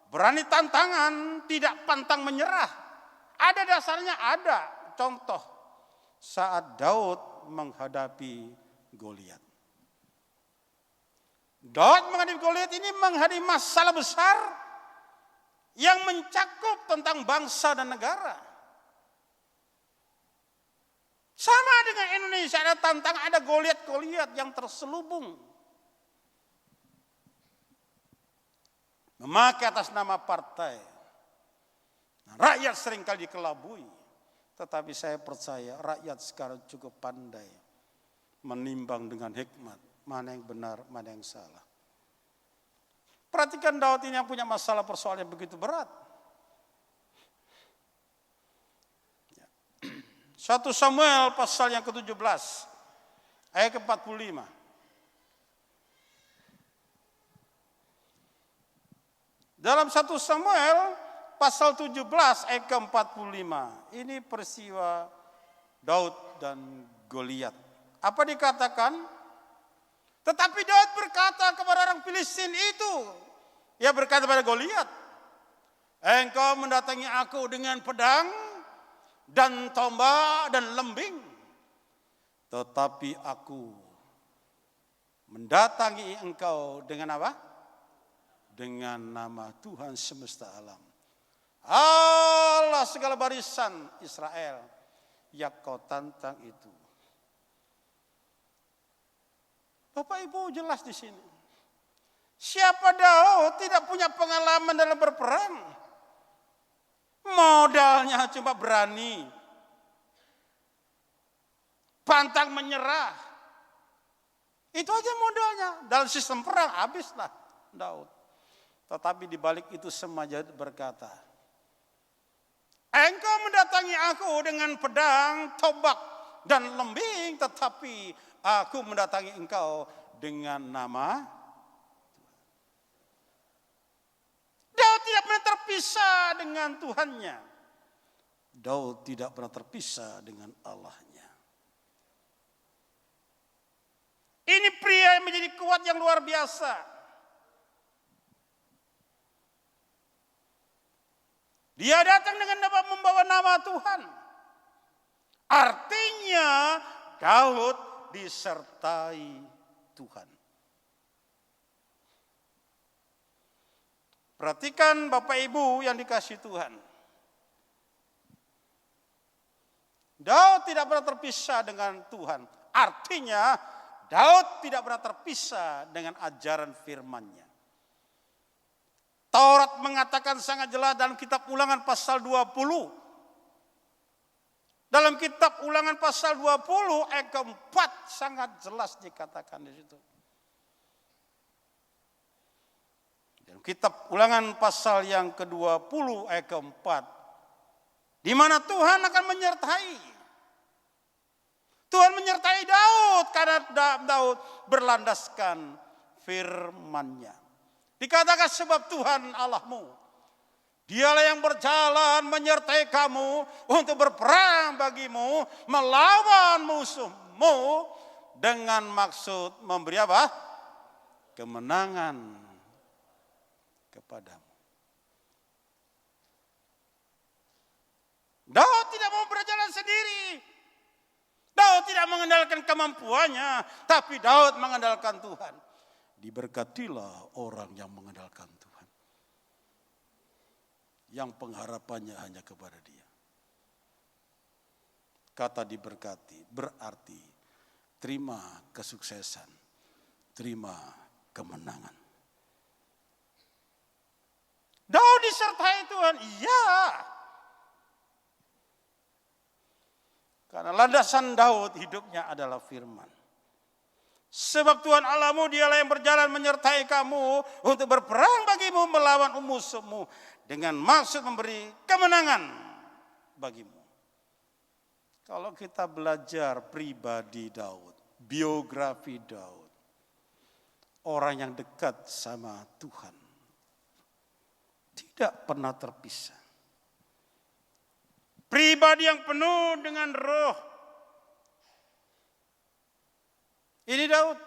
Berani tantangan, tidak pantang menyerah. Ada dasarnya, ada. Contoh, saat Daud menghadapi Goliat. Daud menghadapi Goliat ini menghadapi masalah besar yang mencakup tentang bangsa dan negara. Sama dengan Indonesia, ada tantangan, ada Goliat-Goliat yang terselubung. Memakai atas nama partai. Rakyat seringkali dikelabui. Tetapi saya percaya rakyat sekarang cukup pandai menimbang dengan hikmat. Mana yang benar, mana yang salah. Perhatikan Daud ini yang punya masalah persoalan yang begitu berat. 1 Samuel pasal yang ke-17 ayat ke-45. Dalam 1 Samuel pasal 17 ayat ke-45. Ini peristiwa Daud dan Goliat. Apa dikatakan? Tetapi Daud berkata kepada orang Filistin itu. Ia berkata kepada Goliat, engkau mendatangi aku dengan pedang dan tombak dan lembing. Tetapi aku mendatangi engkau dengan apa? Dengan nama Tuhan semesta alam, Allah segala barisan Israel, yang kau tantang itu. Bapak Ibu jelas di sini. Siapa Daud tidak punya pengalaman dalam berperang. Modalnya cuma berani. Pantang menyerah. Itu aja modalnya. Dalam sistem perang habislah Daud. Tetapi di balik itu semua Daud berkata, engkau mendatangi aku dengan pedang, tombak, dan lembing, tetapi aku mendatangi engkau dengan nama Daud tidak pernah terpisah dengan Tuhannya. Daud tidak pernah terpisah dengan Allahnya. Ini pria yang menjadi kuat yang luar biasa. Dia datang dengan membawa nama Tuhan. Artinya Daud disertai Tuhan. Perhatikan Bapak Ibu yang dikasihi Tuhan. Daud tidak pernah terpisah dengan Tuhan. Artinya Daud tidak pernah terpisah dengan ajaran firman-Nya. Taurat mengatakan sangat jelas dalam kitab Ulangan pasal 20. Dalam kitab Ulangan pasal 20 ayat ke-4 sangat jelas dikatakan di situ. Dalam kitab Ulangan pasal yang ke-20 ayat ke-4, di mana Tuhan akan menyertai. Tuhan menyertai Daud karena Daud berlandaskan firman-Nya. Dikatakan sebab Tuhan Allahmu, Dialah yang berjalan menyertai kamu untuk berperang bagimu, melawan musuhmu dengan maksud memberi apa? Kemenangan kepadamu. Daud tidak mau berjalan sendiri. Daud tidak mengandalkan kemampuannya, tapi Daud mengandalkan Tuhan. Diberkatilah orang yang mengandalkan Tuhan, yang pengharapannya hanya kepada Dia. Kata diberkati berarti terima kesuksesan, terima kemenangan. Daud disertai Tuhan, iya. Karena landasan Daud hidupnya adalah firman. Sebab Tuhan Allahmu dialah yang berjalan menyertai kamu untuk berperang bagimu melawan musuhmu dengan maksud memberi kemenangan bagimu. Kalau kita belajar pribadi Daud, biografi Daud, orang yang dekat sama Tuhan, tidak pernah terpisah. Pribadi yang penuh dengan roh. Ini Daud.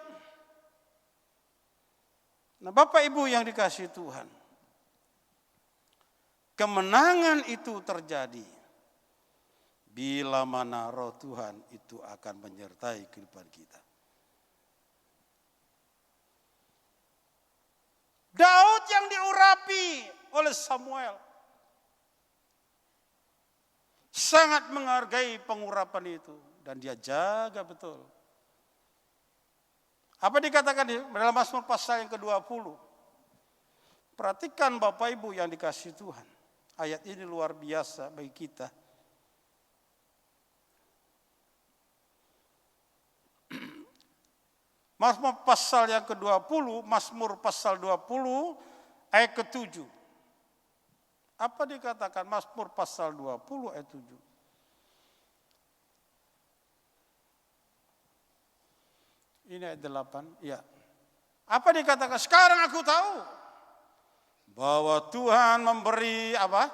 Nah, Bapak Ibu yang dikasihi Tuhan, kemenangan itu terjadi bila mana roh Tuhan itu akan menyertai kehidupan kita. oleh Samuel. Sangat menghargai pengurapan itu dan dia jaga betul. Apa dikatakan dalam Mazmur pasal yang ke-20? Perhatikan Bapak Ibu yang dikasihi Tuhan. Ayat ini luar biasa bagi kita. Mazmur pasal yang ke-20, Mazmur pasal 20 ayat ke-7. Apa dikatakan Mazmur pasal 20 ayat 7? Ini ayat 8, ya. Apa dikatakan? Sekarang aku tahu bahwa Tuhan memberi apa?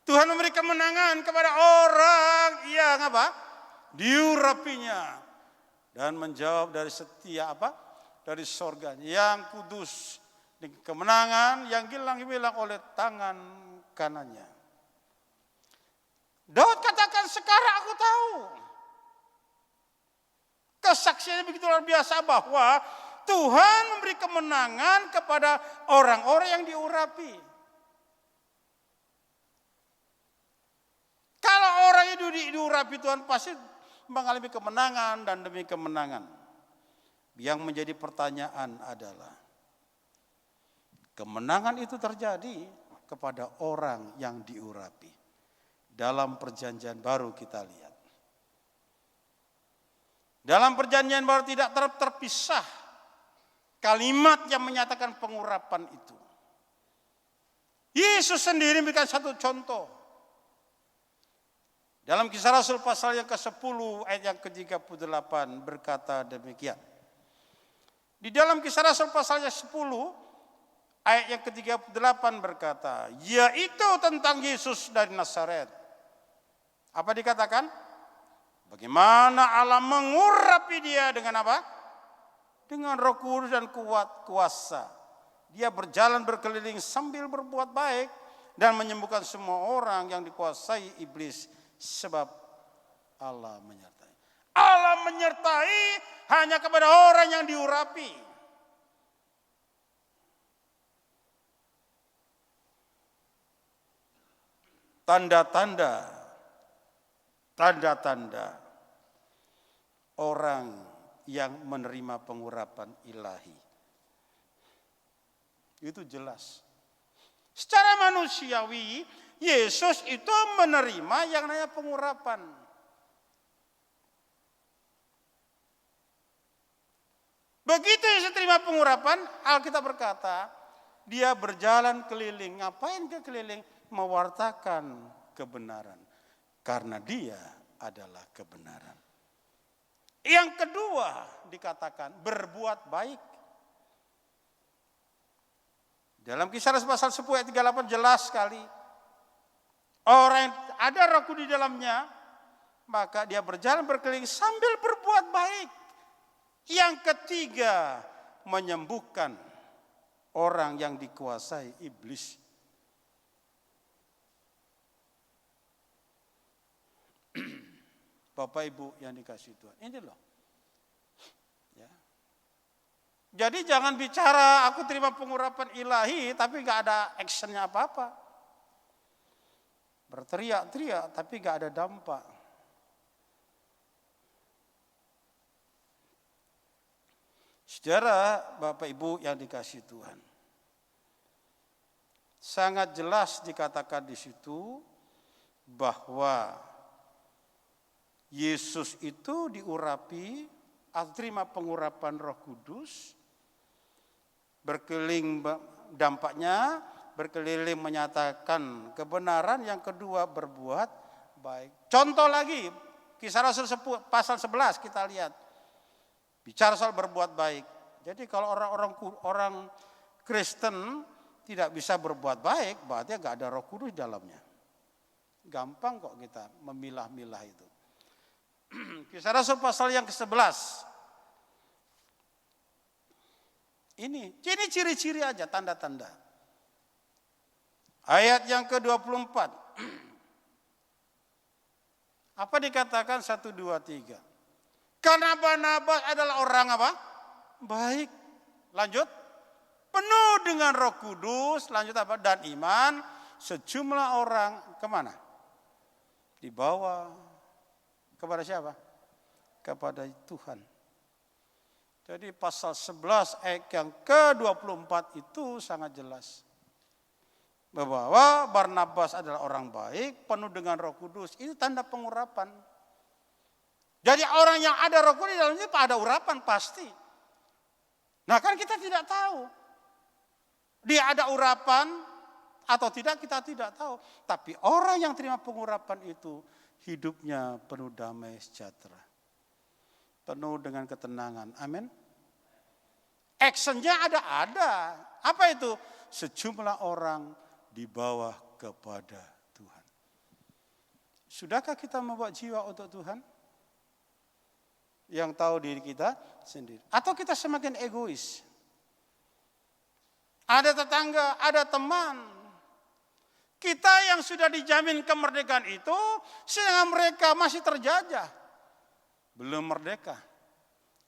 Tuhan memberi kemenangan kepada orang yang apa? Diurapinya dan menjawab dari setia apa? Dari sorganya yang kudus, dengan kemenangan yang gilang-gilang oleh tangan kanannya. Daud katakan, sekarang aku tahu. Kesaksiannya begitu luar biasa bahwa Tuhan memberi kemenangan kepada orang-orang yang diurapi. Kalau orang itu diurapi, Tuhan pasti mengalami kemenangan dan demi kemenangan. Yang menjadi pertanyaan adalah, kemenangan itu terjadi kepada orang yang diurapi. Dalam perjanjian baru kita lihat. Dalam perjanjian baru tidak terpisah kalimat yang menyatakan pengurapan itu. Yesus sendiri memberikan satu contoh. Dalam Kisah Rasul pasal yang ke-10 ayat yang ke-38 berkata demikian. Di dalam Kisah Rasul pasal yang 10 ayat yang ke-38 berkata, yaitu tentang Yesus dari Nazaret. Apa dikatakan? Bagaimana Allah mengurapi dia dengan apa? Dengan Roh Kudus dan kuasa. Dia berjalan berkeliling sambil berbuat baik dan menyembuhkan semua orang yang dikuasai iblis, sebab Allah menyertai. Allah menyertai hanya kepada orang yang diurapi. Tanda-tanda orang yang menerima pengurapan ilahi. Itu jelas. Secara manusiawi, Yesus itu menerima yang namanya pengurapan. Begitu Yesus terima pengurapan, Alkitab berkata, dia berjalan keliling. Ngapain ke keliling? Mewartakan kebenaran. Karena dia adalah kebenaran. Yang kedua dikatakan berbuat baik. Dalam Kisah Rasul pasal 10 ayat 38 jelas sekali. Orang yang ada Roh Kudus di dalamnya, maka dia berjalan berkeliling sambil berbuat baik. Yang ketiga, menyembuhkan orang yang dikuasai iblis. Bapak Ibu yang dikasihi Tuhan, ini loh. Ya. Jadi jangan bicara aku terima pengurapan ilahi tapi gak ada actionnya apa-apa. Berteriak-teriak tapi gak ada dampak. Saudara, Bapak Ibu yang dikasihi Tuhan, sangat jelas dikatakan di situ bahwa Yesus itu diurapi atau terima pengurapan Roh Kudus, berkeliling dampaknya, berkeliling menyatakan kebenaran, yang kedua berbuat baik. Contoh lagi, Kisah Rasul pasal 11 kita lihat. Bicara soal berbuat baik. Jadi kalau orang Kristen tidak bisa berbuat baik, berarti enggak ada Roh Kudus di dalamnya. Gampang kok kita memilah-milah itu. Kisah Rasul pasal yang ke-11. Ini ciri-ciri aja, tanda-tanda. Ayat yang ke-24. Apa dikatakan 1, 2, 3? Karena Barnabas adalah orang apa? Baik. Lanjut. penuh dengan Roh Kudus, lanjut apa? Dan iman, sejumlah orang kemana? Dibawa kepada siapa? Kepada Tuhan. Jadi pasal 11 ayat yang ke-24 itu sangat jelas. Bahwa Barnabas adalah orang baik, penuh dengan Roh Kudus. Itu tanda pengurapan. Jadi orang yang ada Roh Kudus di dalamnya ada urapan pasti. Nah kan kita tidak tahu. Dia ada urapan atau tidak kita tidak tahu. Tapi orang yang terima pengurapan itu hidupnya penuh damai sejahtera. Penuh dengan ketenangan. Amin. Actionnya ada. Apa itu? Sejumlah orang dibawa kepada Tuhan. Sudahkah kita membawa jiwa untuk Tuhan? Yang tahu diri kita sendiri. Atau kita semakin egois? Ada tetangga, ada teman. Kita yang sudah dijamin kemerdekaan itu, sedangkan mereka masih terjajah. Belum merdeka.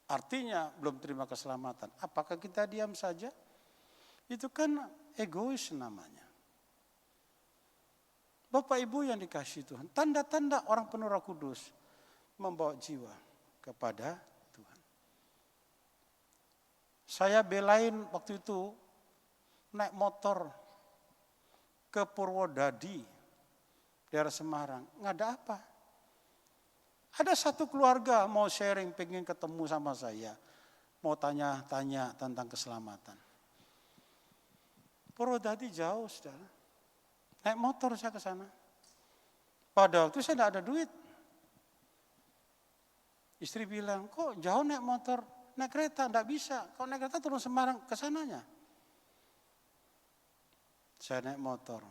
Artinya belum terima keselamatan. Apakah kita diam saja? Itu kan egois namanya. Bapak Ibu yang dikasihi Tuhan, tanda-tanda orang penuh Roh Kudus membawa jiwa kepada Tuhan. Saya belain waktu itu naik motor ke Purwodadi, daerah Semarang. Nggak ada apa. Ada satu keluarga mau sharing, pengen ketemu sama saya. Mau tanya-tanya tentang keselamatan. Purwodadi jauh, saudara. Naik motor saya ke sana. Pada waktu saya tidak ada duit. Istri bilang, kok jauh naik motor? Naik kereta, tidak bisa. Kalau naik kereta turun Semarang, ke sananya. Saya naik motor.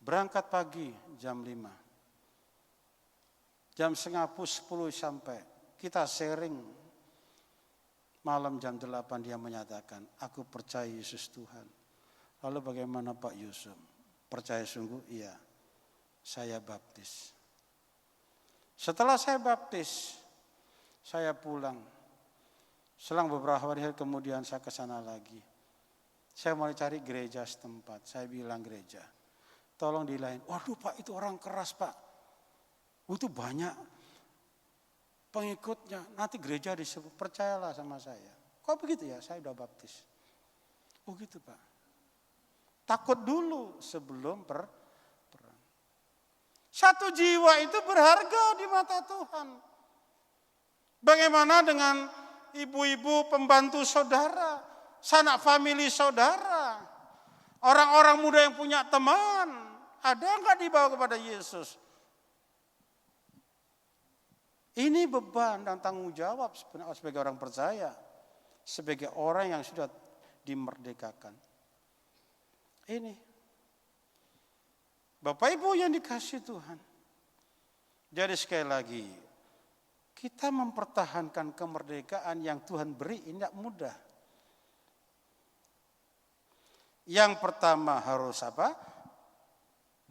Berangkat pagi jam 5. Jam 9:30 sampai. Kita sharing. Malam jam 8 dia menyatakan, aku percaya Yesus Tuhan. Lalu bagaimana Pak Yusuf? Percaya sungguh? Iya. Saya baptis. Setelah saya baptis, saya pulang. Selang beberapa hari kemudian saya ke sana lagi. Saya mulai cari gereja setempat. Saya bilang gereja, tolong dilain. Waduh Pak, itu orang keras Pak. Itu banyak pengikutnya. Nanti gereja disebut, percayalah sama saya. Kok begitu ya? Saya udah baptis. Oh gitu Pak. Takut dulu sebelum perang. Satu jiwa itu berharga di mata Tuhan. Bagaimana dengan ibu-ibu pembantu saudara, sanak famili saudara, orang-orang muda yang punya teman, ada enggak dibawa kepada Yesus? Ini beban dan tanggung jawab sebenarnya sebagai orang percaya, sebagai orang yang sudah dimerdekakan. Ini Bapak Ibu yang dikasihi Tuhan. Jadi sekali lagi, kita mempertahankan kemerdekaan yang Tuhan beri ini tidak mudah. Yang pertama harus apa?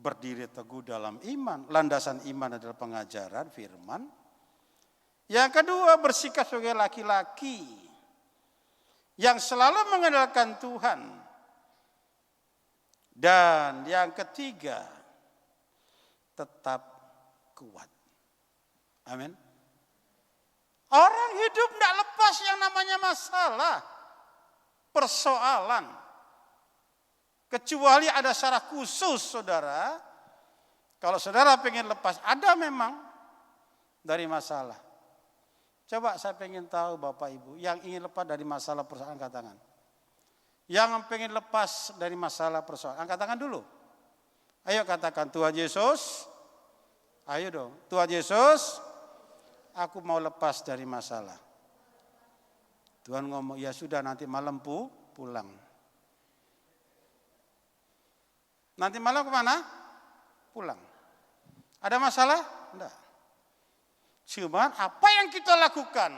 Berdiri teguh dalam iman. Landasan iman adalah pengajaran firman. Yang kedua, bersikap sebagai laki-laki yang selalu mengandalkan Tuhan. Dan yang ketiga, tetap kuat. Amin. Orang hidup tidak lepas yang namanya masalah, persoalan. Kecuali ada secara khusus saudara. Kalau saudara pengen lepas, ada memang dari masalah. Coba saya pengen tahu Bapak Ibu, yang ingin lepas dari masalah persoalan angkat tangan. Yang pengen lepas dari masalah persoalan, angkat tangan dulu. Ayo katakan, Tuhan Yesus. Ayo dong, Tuhan Yesus, aku mau lepas dari masalah. Tuhan ngomong, ya sudah nanti malam pulang. Nanti malam kemana? Pulang. Ada masalah? Enggak. Cuman apa yang kita lakukan,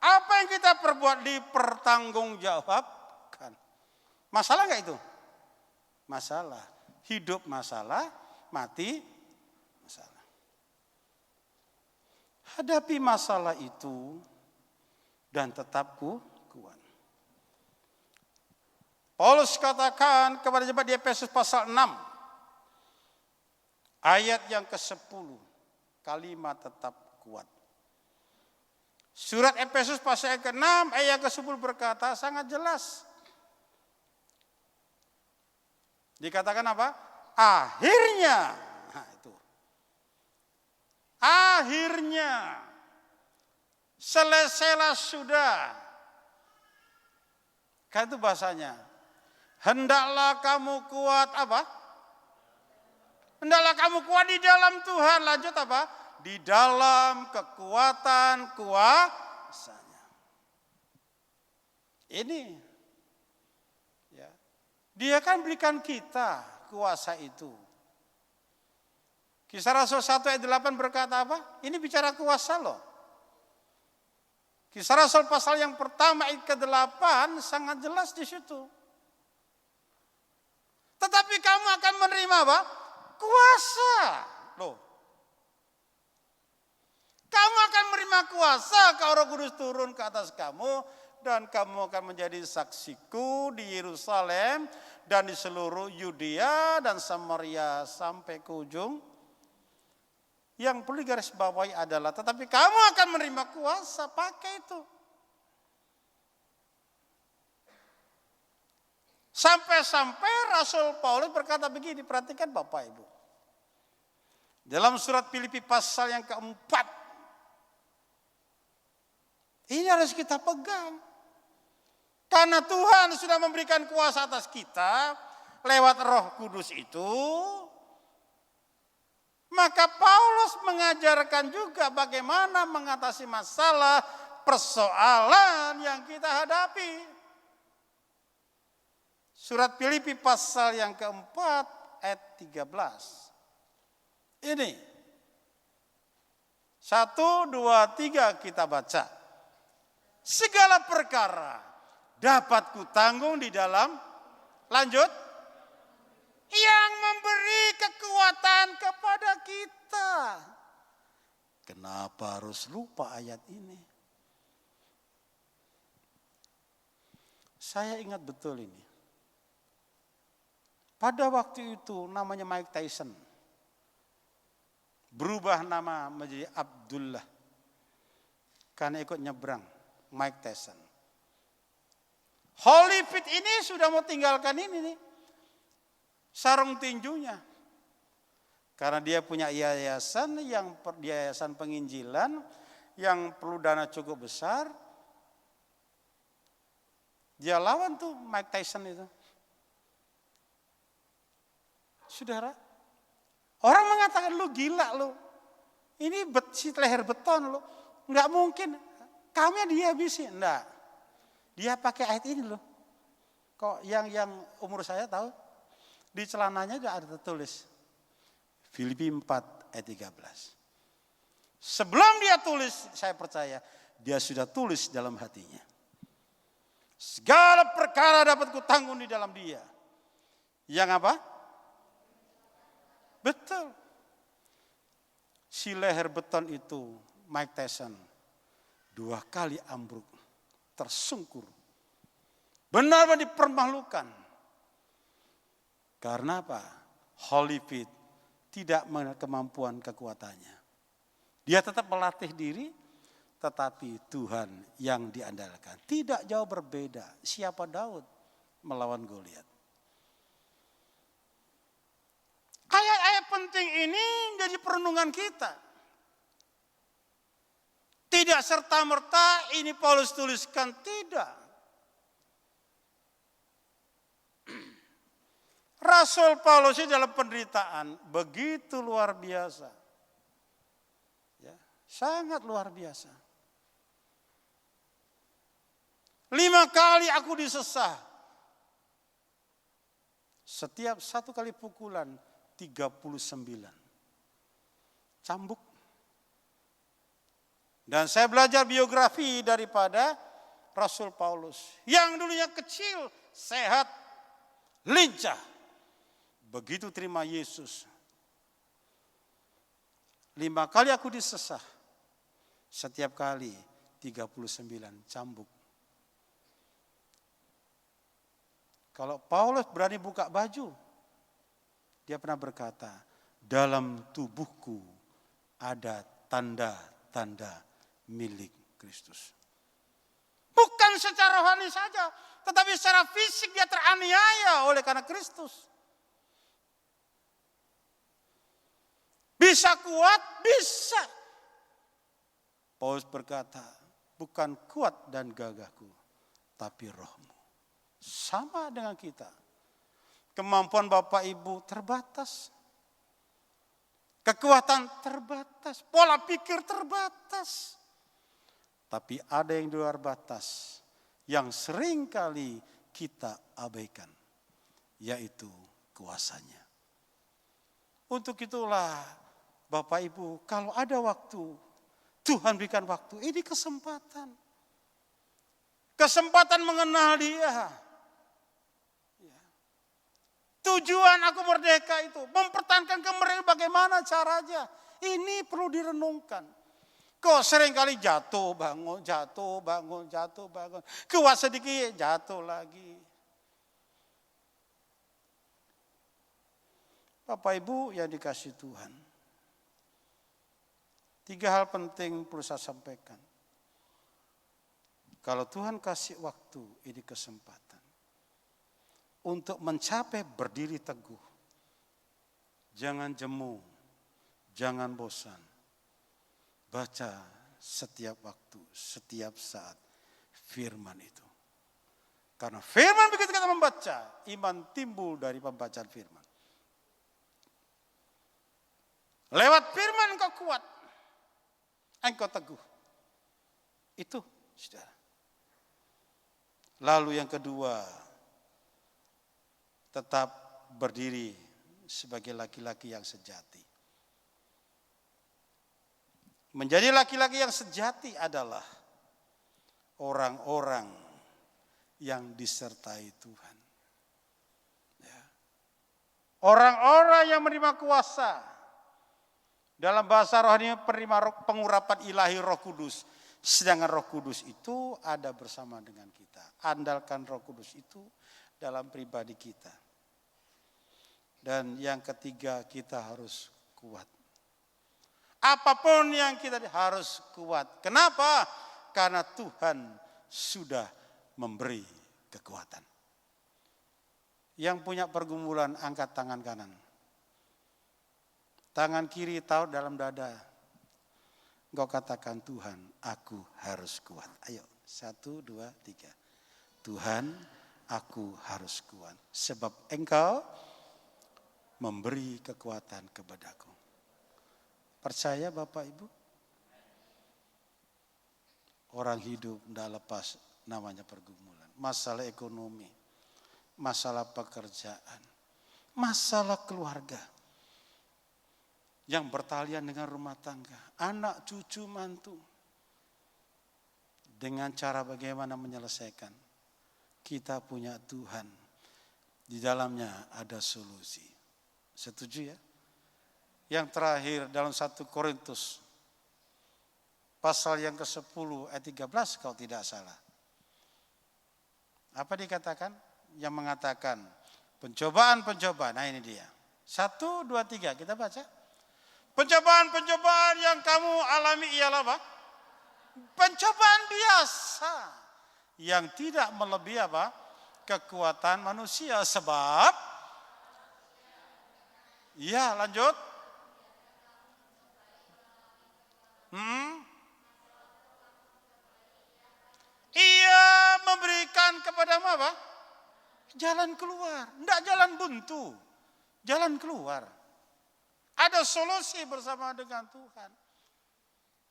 apa yang kita perbuat dipertanggungjawabkan. Masalah enggak itu? Masalah. Hidup masalah, mati masalah. Hadapi masalah itu dan tetap kuat. Paulus katakan kepada jemaat di Efesus pasal 6 ayat yang ke-10, kalimat tetap kuat. Surat Efesus pasal yang ke-6 ayat yang ke-10 berkata sangat jelas. Dikatakan apa? Akhirnya. Nah, itu. Akhirnya. Selesailah sudah. Kan itu bahasanya. Hendaklah kamu kuat apa? Hendaklah kamu kuat di dalam Tuhan. Lanjut apa? Di dalam kekuatan kuasanya. Ini. Ya. Dia kan berikan kita kuasa itu. Kisah Rasul 1 ayat 8 berkata apa? Ini bicara kuasa loh. Kisah Rasul pasal yang pertama ayat ke-8 sangat jelas di situ. Tetapi kamu akan menerima apa? Kuasa. Loh. Kamu akan menerima kuasa kalau Roh Kudus turun ke atas kamu dan kamu akan menjadi saksiku di Yerusalem dan di seluruh Yudea dan Samaria sampai ke ujung. Yang perlu garis bawahi adalah tetapi kamu akan menerima kuasa, pakai itu. Sampai-sampai Rasul Paulus berkata begini, perhatikan Bapak Ibu. Dalam surat Filipi pasal yang ke-4. Ini harus kita pegang. Karena Tuhan sudah memberikan kuasa atas kita lewat Roh Kudus itu. Maka Paulus mengajarkan juga bagaimana mengatasi masalah persoalan yang kita hadapi. Surat Filipi pasal yang ke-4 ayat 13. Ini. 1, 2, 3 kita baca. Segala perkara dapat kutanggung di dalam, lanjut, yang memberi kekuatan kepada kita. Kenapa harus lupa ayat ini? Saya ingat betul ini. Pada waktu itu namanya Mike Tyson. Berubah nama menjadi Abdullah. Karena ikut nyebrang Mike Tyson. Holyfield ini sudah mau tinggalkan ini nih. Sarung tinjunya. Karena dia punya yayasan yayasan penginjilan yang perlu dana cukup besar. Dia lawan tuh Mike Tyson itu. Saudara, orang mengatakan lu gila lu. Ini leher beton lu. Enggak mungkin. Kami dihabisin. Enggak. Dia pakai ayat ini loh. Kok yang umur saya tahu? Di celananya juga ada tertulis. Filipi 4 ayat 13. Sebelum dia tulis, saya percaya dia sudah tulis dalam hatinya. Segala perkara dapat kutanggung di dalam dia. Yang apa? Betul. Si leher beton itu, Mike Tyson, 2 kali ambruk, tersungkur. Benar-benar dipermalukan. Karena apa? Holyfield tidak mengenal kemampuan kekuatannya. Dia tetap melatih diri, tetapi Tuhan yang diandalkan. Tidak jauh berbeda. Siapa Daud melawan Goliat? Ayat-ayat penting ini jadi perenungan kita. Tidak serta-merta ini Paulus tuliskan, tidak. Rasul Paulus ini dalam penderitaan begitu luar biasa. Ya, sangat luar biasa. 5 kali aku disesah. Setiap 1 kali pukulan 39. Cambuk. Dan saya belajar biografi daripada Rasul Paulus. Yang dulunya kecil, sehat, lincah. Begitu terima Yesus. 5 kali aku disesah. Setiap kali 39 cambuk. Kalau Paulus berani buka baju, dia pernah berkata, dalam tubuhku ada tanda-tanda milik Kristus. Bukan secara rohani saja, tetapi secara fisik dia teraniaya oleh karena Kristus. Bisa kuat, bisa. Paulus berkata, bukan kuat dan gagahku, tapi rohmu. Sama dengan kita. Kemampuan Bapak Ibu terbatas. Kekuatan terbatas. Pola pikir terbatas. Tapi ada yang di luar batas. Yang seringkali kita abaikan. Yaitu kuasanya. Untuk itulah Bapak Ibu, kalau ada waktu, Tuhan berikan waktu, ini kesempatan. Kesempatan mengenal Dia. Tujuan aku merdeka itu, mempertahankan kemerdekaan bagaimana caranya. Ini perlu direnungkan. Kok seringkali jatuh, bangun, jatuh, bangun, jatuh, bangun. Kuat sedikit, jatuh lagi. Bapak Ibu yang dikasih Tuhan. 3 hal penting perlu saya sampaikan. Kalau Tuhan kasih waktu, ini kesempatan. Untuk mencapai berdiri teguh. Jangan jemu, jangan bosan. Baca setiap waktu, setiap saat firman itu. Karena firman begitu kita membaca, iman timbul dari pembacaan firman. Lewat firman engkau kuat. Engkau teguh. Itu, saudara. Lalu yang kedua, tetap berdiri sebagai laki-laki yang sejati. Menjadi laki-laki yang sejati adalah orang-orang yang disertai Tuhan. Ya. Orang-orang yang menerima kuasa. Dalam bahasa rohani penerima pengurapan ilahi Roh Kudus. Sedangkan Roh Kudus itu ada bersama dengan kita. Andalkan Roh Kudus itu dalam pribadi kita. Dan yang ketiga, kita harus kuat. Apapun yang kita harus kuat. Kenapa? Karena Tuhan sudah memberi kekuatan. Yang punya pergumulan angkat tangan kanan. Tangan kiri taruh dalam dada. Engkau katakan, Tuhan, aku harus kuat. Ayo, 1, 2, 3. Tuhan, aku harus kuat. Sebab Engkau memberi kekuatan kepadaku. Percaya Bapak Ibu? Orang hidup tidak lepas namanya pergumulan. Masalah ekonomi, masalah pekerjaan, masalah keluarga. Yang bertalian dengan rumah tangga, anak, cucu, mantu. Dengan cara bagaimana menyelesaikan. Kita punya Tuhan. Di dalamnya ada solusi. Setuju ya? Yang terakhir dalam 1 Korintus. Pasal yang ke-10 ayat 13 kalau tidak salah. Apa dikatakan? Yang mengatakan pencobaan-pencobaan. Nah ini dia. 1, 2, 3 kita baca. Pencobaan-pencobaan yang kamu alami ialah apa? Pencobaan biasa. Yang tidak melebihi apa? Kekuatan manusia. Sebab, ya lanjut. Ia memberikan kepadamu apa? Jalan keluar. Tidak jalan buntu. Jalan keluar. Ada solusi bersama dengan Tuhan.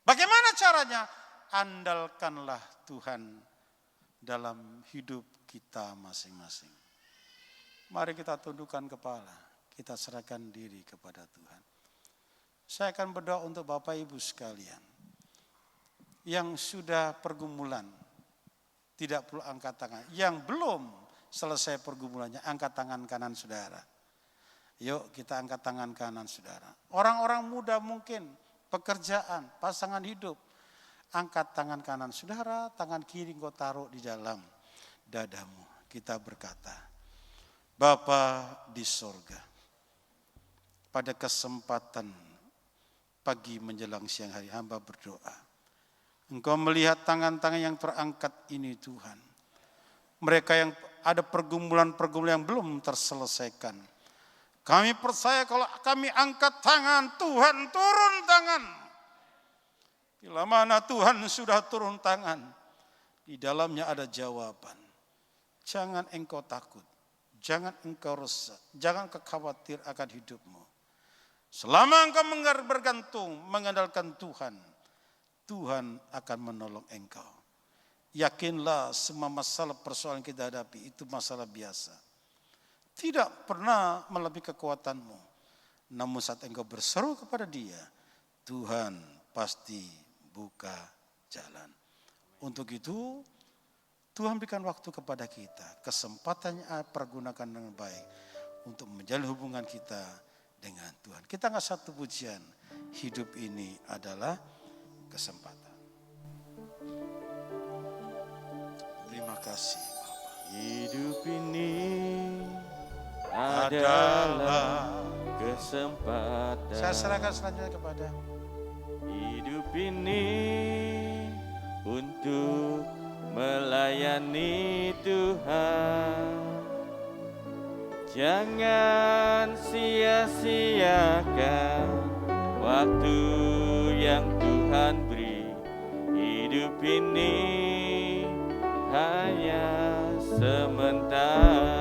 Bagaimana caranya? Andalkanlah Tuhan dalam hidup kita masing-masing. Mari kita tundukkan kepala. Kita serahkan diri kepada Tuhan. Saya akan berdoa untuk Bapak Ibu sekalian. Yang sudah pergumulan. Tidak perlu angkat tangan. Yang belum selesai pergumulannya. Angkat tangan kanan saudara. Yuk kita angkat tangan kanan saudara. Orang-orang muda mungkin, pekerjaan, pasangan hidup. Angkat tangan kanan saudara, tangan kiri engkau taruh di dalam dadamu. Kita berkata, Bapa di sorga, pada kesempatan pagi menjelang siang hari hamba berdoa. Engkau melihat tangan-tangan yang terangkat ini Tuhan. Mereka yang ada pergumulan-pergumulan yang belum terselesaikan. Kami percaya kalau kami angkat tangan, Tuhan turun tangan. Bila mana Tuhan sudah turun tangan, di dalamnya ada jawaban. Jangan engkau takut, jangan engkau resah, jangan engkau khawatir akan hidupmu. Selama engkau bergantung, mengandalkan Tuhan, Tuhan akan menolong engkau. Yakinlah semua masalah persoalan kita hadapi itu masalah biasa. Tidak pernah melebihi kekuatanmu. Namun saat engkau berseru kepada Dia, Tuhan pasti buka jalan. Untuk itu, Tuhan berikan waktu kepada kita. Kesempatannya pergunakan dengan baik untuk menjalin hubungan kita dengan Tuhan. Kita nggak satu pujian. Hidup ini adalah kesempatan. Terima kasih Bapak. Hidup ini adalah kesempatan. Saya serahkan selanjutnya kepada hidup ini untuk melayani Tuhan. Jangan sia-siakan waktu yang Tuhan beri. Hidup ini hanya sementara.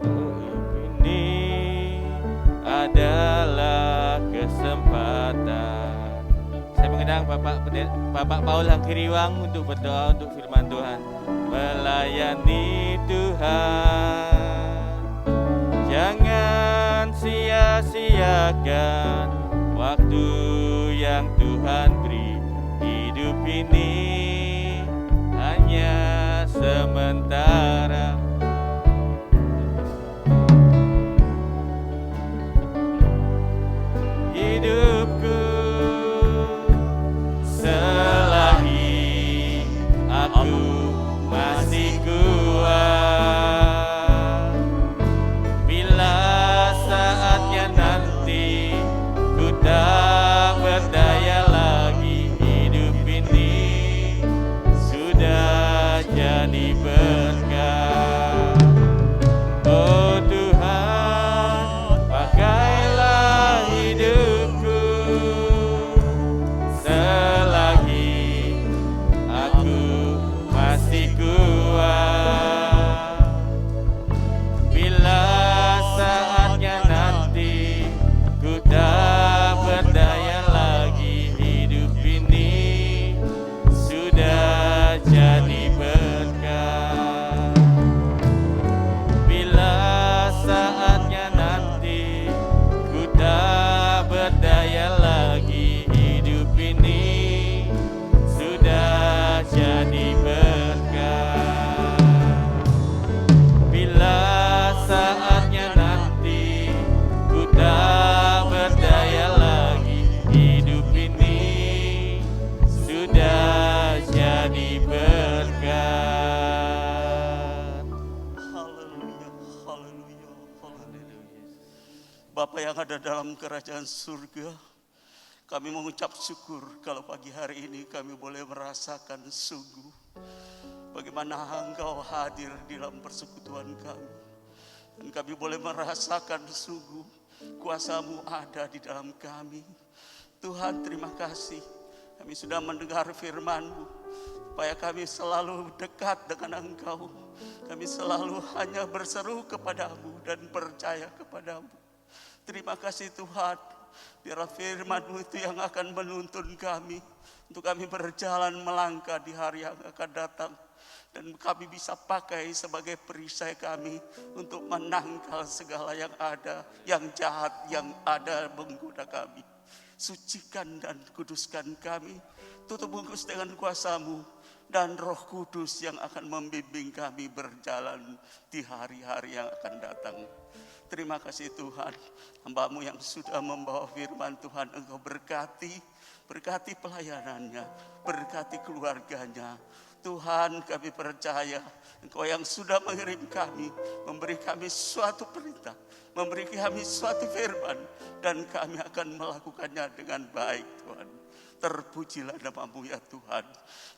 Hidup ini adalah kesempatan. Saya mengundang Bapak Paul Hangkiriwang untuk berdoa untuk firman Tuhan. Melayani Tuhan, jangan sia-siakan waktu yang Tuhan beri. Hidup ini hanya sementara. Hidupku selagi aku masih kuat, bila saatnya nanti ku tak berdaya lagi. Hidup ini sudah jadi berkah. Oh Tuhan, pakailah hidupku selagi aku masih kuat, bila saatnya nanti ku tak berdaya lagi. Hidup ini sudah jadi berkah. Bila saatnya nanti ku tak berdaya lagi. Hidup ini sudah jadi berkah. Bila saatnya nanti ku tak berdaya lagi. Hidup ini sudah jadi berkah. Haleluya, haleluya, haleluya. Bapa yang ada dalam kerajaan surga, kami mengucap syukur kalau pagi hari ini kami boleh merasakan sungguh bagaimana Engkau hadir di dalam persekutuan kami. Dan kami boleh merasakan sungguh kuasa-Mu ada di dalam kami. Tuhan, terima kasih. Kami sudah mendengar firman-Mu, supaya kami selalu dekat dengan Engkau. Kami selalu hanya berseru kepadamu dan percaya kepadamu. Terima kasih Tuhan, biarlah firman-Mu itu yang akan menuntun kami, untuk kami berjalan melangkah di hari yang akan datang. Dan kami bisa pakai sebagai perisai kami untuk menangkal segala yang ada, yang jahat, yang ada menggoda kami. Sucikan dan kuduskan kami, tutup bungkus dengan kuasa-Mu dan Roh Kudus yang akan membimbing kami berjalan di hari-hari yang akan datang. Terima kasih Tuhan, hamba-Mu yang sudah membawa firman Tuhan, Engkau berkati pelayanannya, berkati keluarganya. Tuhan, kami percaya Engkau yang sudah mengirim kami, memberi kami suatu perintah, memberi kami suatu firman, dan kami akan melakukannya dengan baik, Tuhan. Terpujilah nama-Mu ya Tuhan.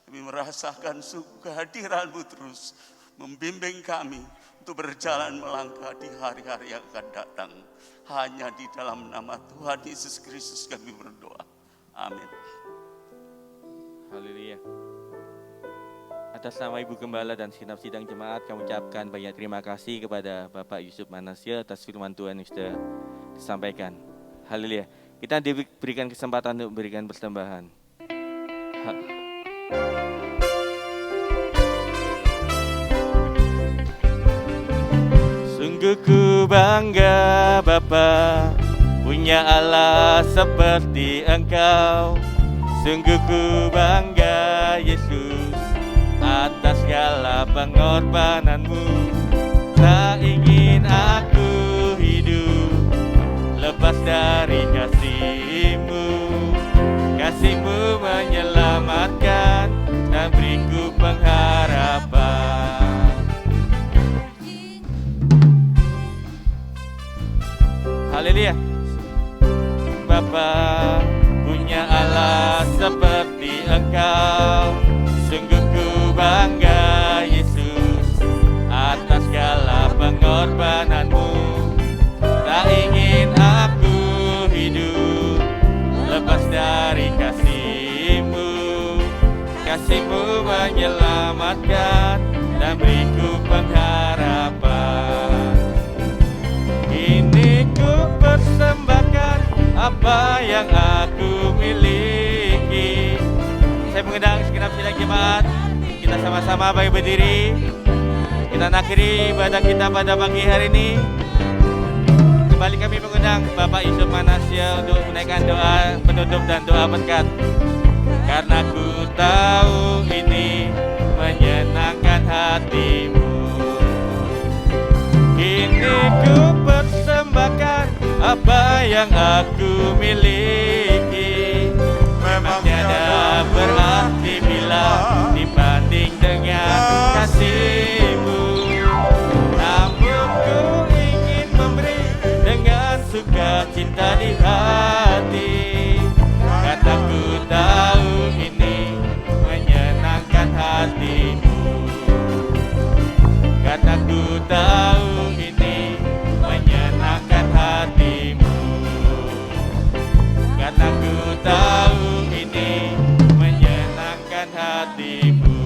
Kami merasakan kehadiran-Mu terus membimbing kami untuk berjalan melangkah di hari-hari yang akan datang. Hanya di dalam nama Tuhan Yesus Kristus kami berdoa. Amin. Haleluya. Atas nama Ibu Gembala dan segenap sidang jemaat, kami ucapkan banyak terima kasih kepada Bapak Yusuf Manasya atas firman Tuhan yang sudah disampaikan. Haleluya. Kita diberikan kesempatan untuk memberikan persembahan. Sungguh ku bangga Bapa punya Allah seperti Engkau. Sungguh ku bangga Yesus atas segala pengorbananmu. Tak ingin aku hidup lepas dari kasih-Mu. Kasih-Mu menyelamatkan dan beriku pengharapan. Haleluya. Bapa punya Allah seperti Engkau. Sungguh ku bangga Yesus atas segala pengorbananmu. Tak ingin aku hidup lepas dari kasih-Mu. Kasih-Mu menyelamatkan dan beriku pengharapan. Ini ku persembahkan apa yang aku miliki. Saya mengundang segenap sidang jemaat, kita sama-sama baik berdiri. Kita akhiri ibadah kita pada pagi hari ini. Kembali kami mengundang Bapak Yusuf Manasya untuk menaikkan doa penutup dan doa berkat. Karena ku tahu ini menyenangkan hati-Mu. Kini ku persembahkan apa yang aku miliki. Memang tiada berarti bila dibanding dengan kasih-Mu. Namun ku ingin memberi dengan sukacita di hati. Karena ku tahu ini menyenangkan hati-Mu. Karena ku tahu ini menyenangkan hati-Mu. Karena ku tahu ini menyenangkan hati-Mu.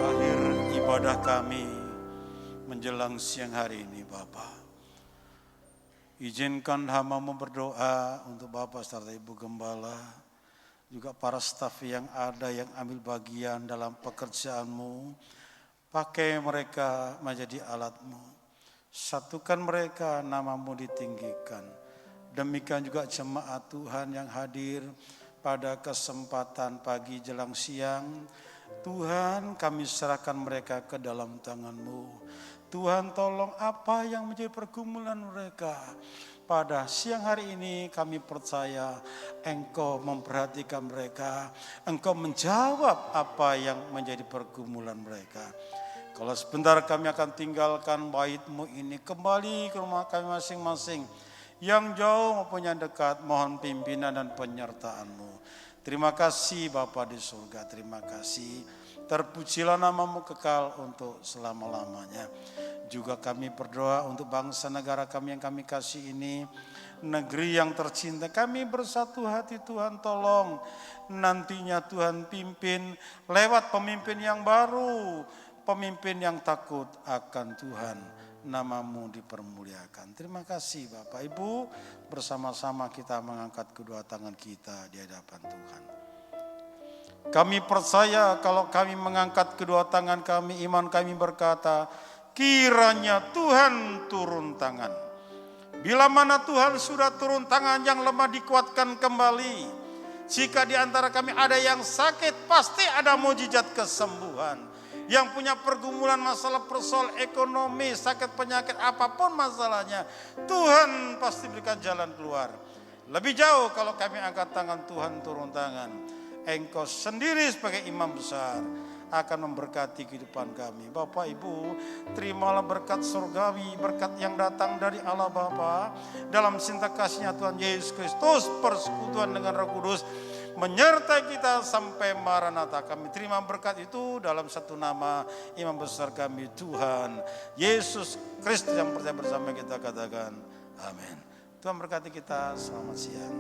Akhir ibadah kami menjelang siang hari ini, Bapa. Izinkan hamba-Mu berdoa untuk Bapak serta Ibu Gembala, juga para staf yang ada yang ambil bagian dalam pekerjaan-Mu. Pakai mereka menjadi alat-Mu. Satukan mereka, nama-Mu ditinggikan. Demikian juga jemaat Tuhan yang hadir pada kesempatan pagi jelang siang. Tuhan, kami serahkan mereka ke dalam tangan-Mu. Tuhan, tolong apa yang menjadi pergumulan mereka. Pada siang hari ini kami percaya Engkau memperhatikan mereka. Engkau menjawab apa yang menjadi pergumulan mereka. Kalau sebentar kami akan tinggalkan bait-Mu ini, kembali ke rumah kami masing-masing. Yang jauh maupun yang dekat, mohon pimpinan dan penyertaan-Mu. Terima kasih Bapa di surga, terima kasih. Terpujilah nama-Mu kekal untuk selama-lamanya. Juga kami berdoa untuk bangsa negara kami yang kami kasih ini, negeri yang tercinta. Kami bersatu hati, Tuhan tolong nantinya Tuhan pimpin lewat pemimpin yang baru, pemimpin yang takut akan Tuhan. Nama-Mu dipermuliakan. Terima kasih Bapak Ibu, bersama-sama kita mengangkat kedua tangan kita di hadapan Tuhan. Kami percaya kalau kami mengangkat kedua tangan kami, iman kami berkata, kiranya Tuhan turun tangan. Bila mana Tuhan sudah turun tangan, yang lemah dikuatkan kembali. Jika di antara kami ada yang sakit, pasti ada mujizat kesembuhan. Yang punya pergumulan masalah persoalan ekonomi, sakit penyakit apapun masalahnya, Tuhan pasti berikan jalan keluar. Lebih jauh kalau kami angkat tangan, Tuhan turun tangan. Engkau sendiri sebagai imam besar akan memberkati kehidupan kami. Bapak Ibu, terimalah berkat surgawi, berkat yang datang dari Allah Bapa dalam cinta kasih-Nya Tuhan Yesus Kristus, persekutuan dengan Roh Kudus menyertai kita sampai Maranatha. Kami terima berkat itu dalam satu nama imam besar kami, Tuhan Yesus Kristus yang percaya bersama kita katakan amin. Tuhan berkati kita, selamat siang.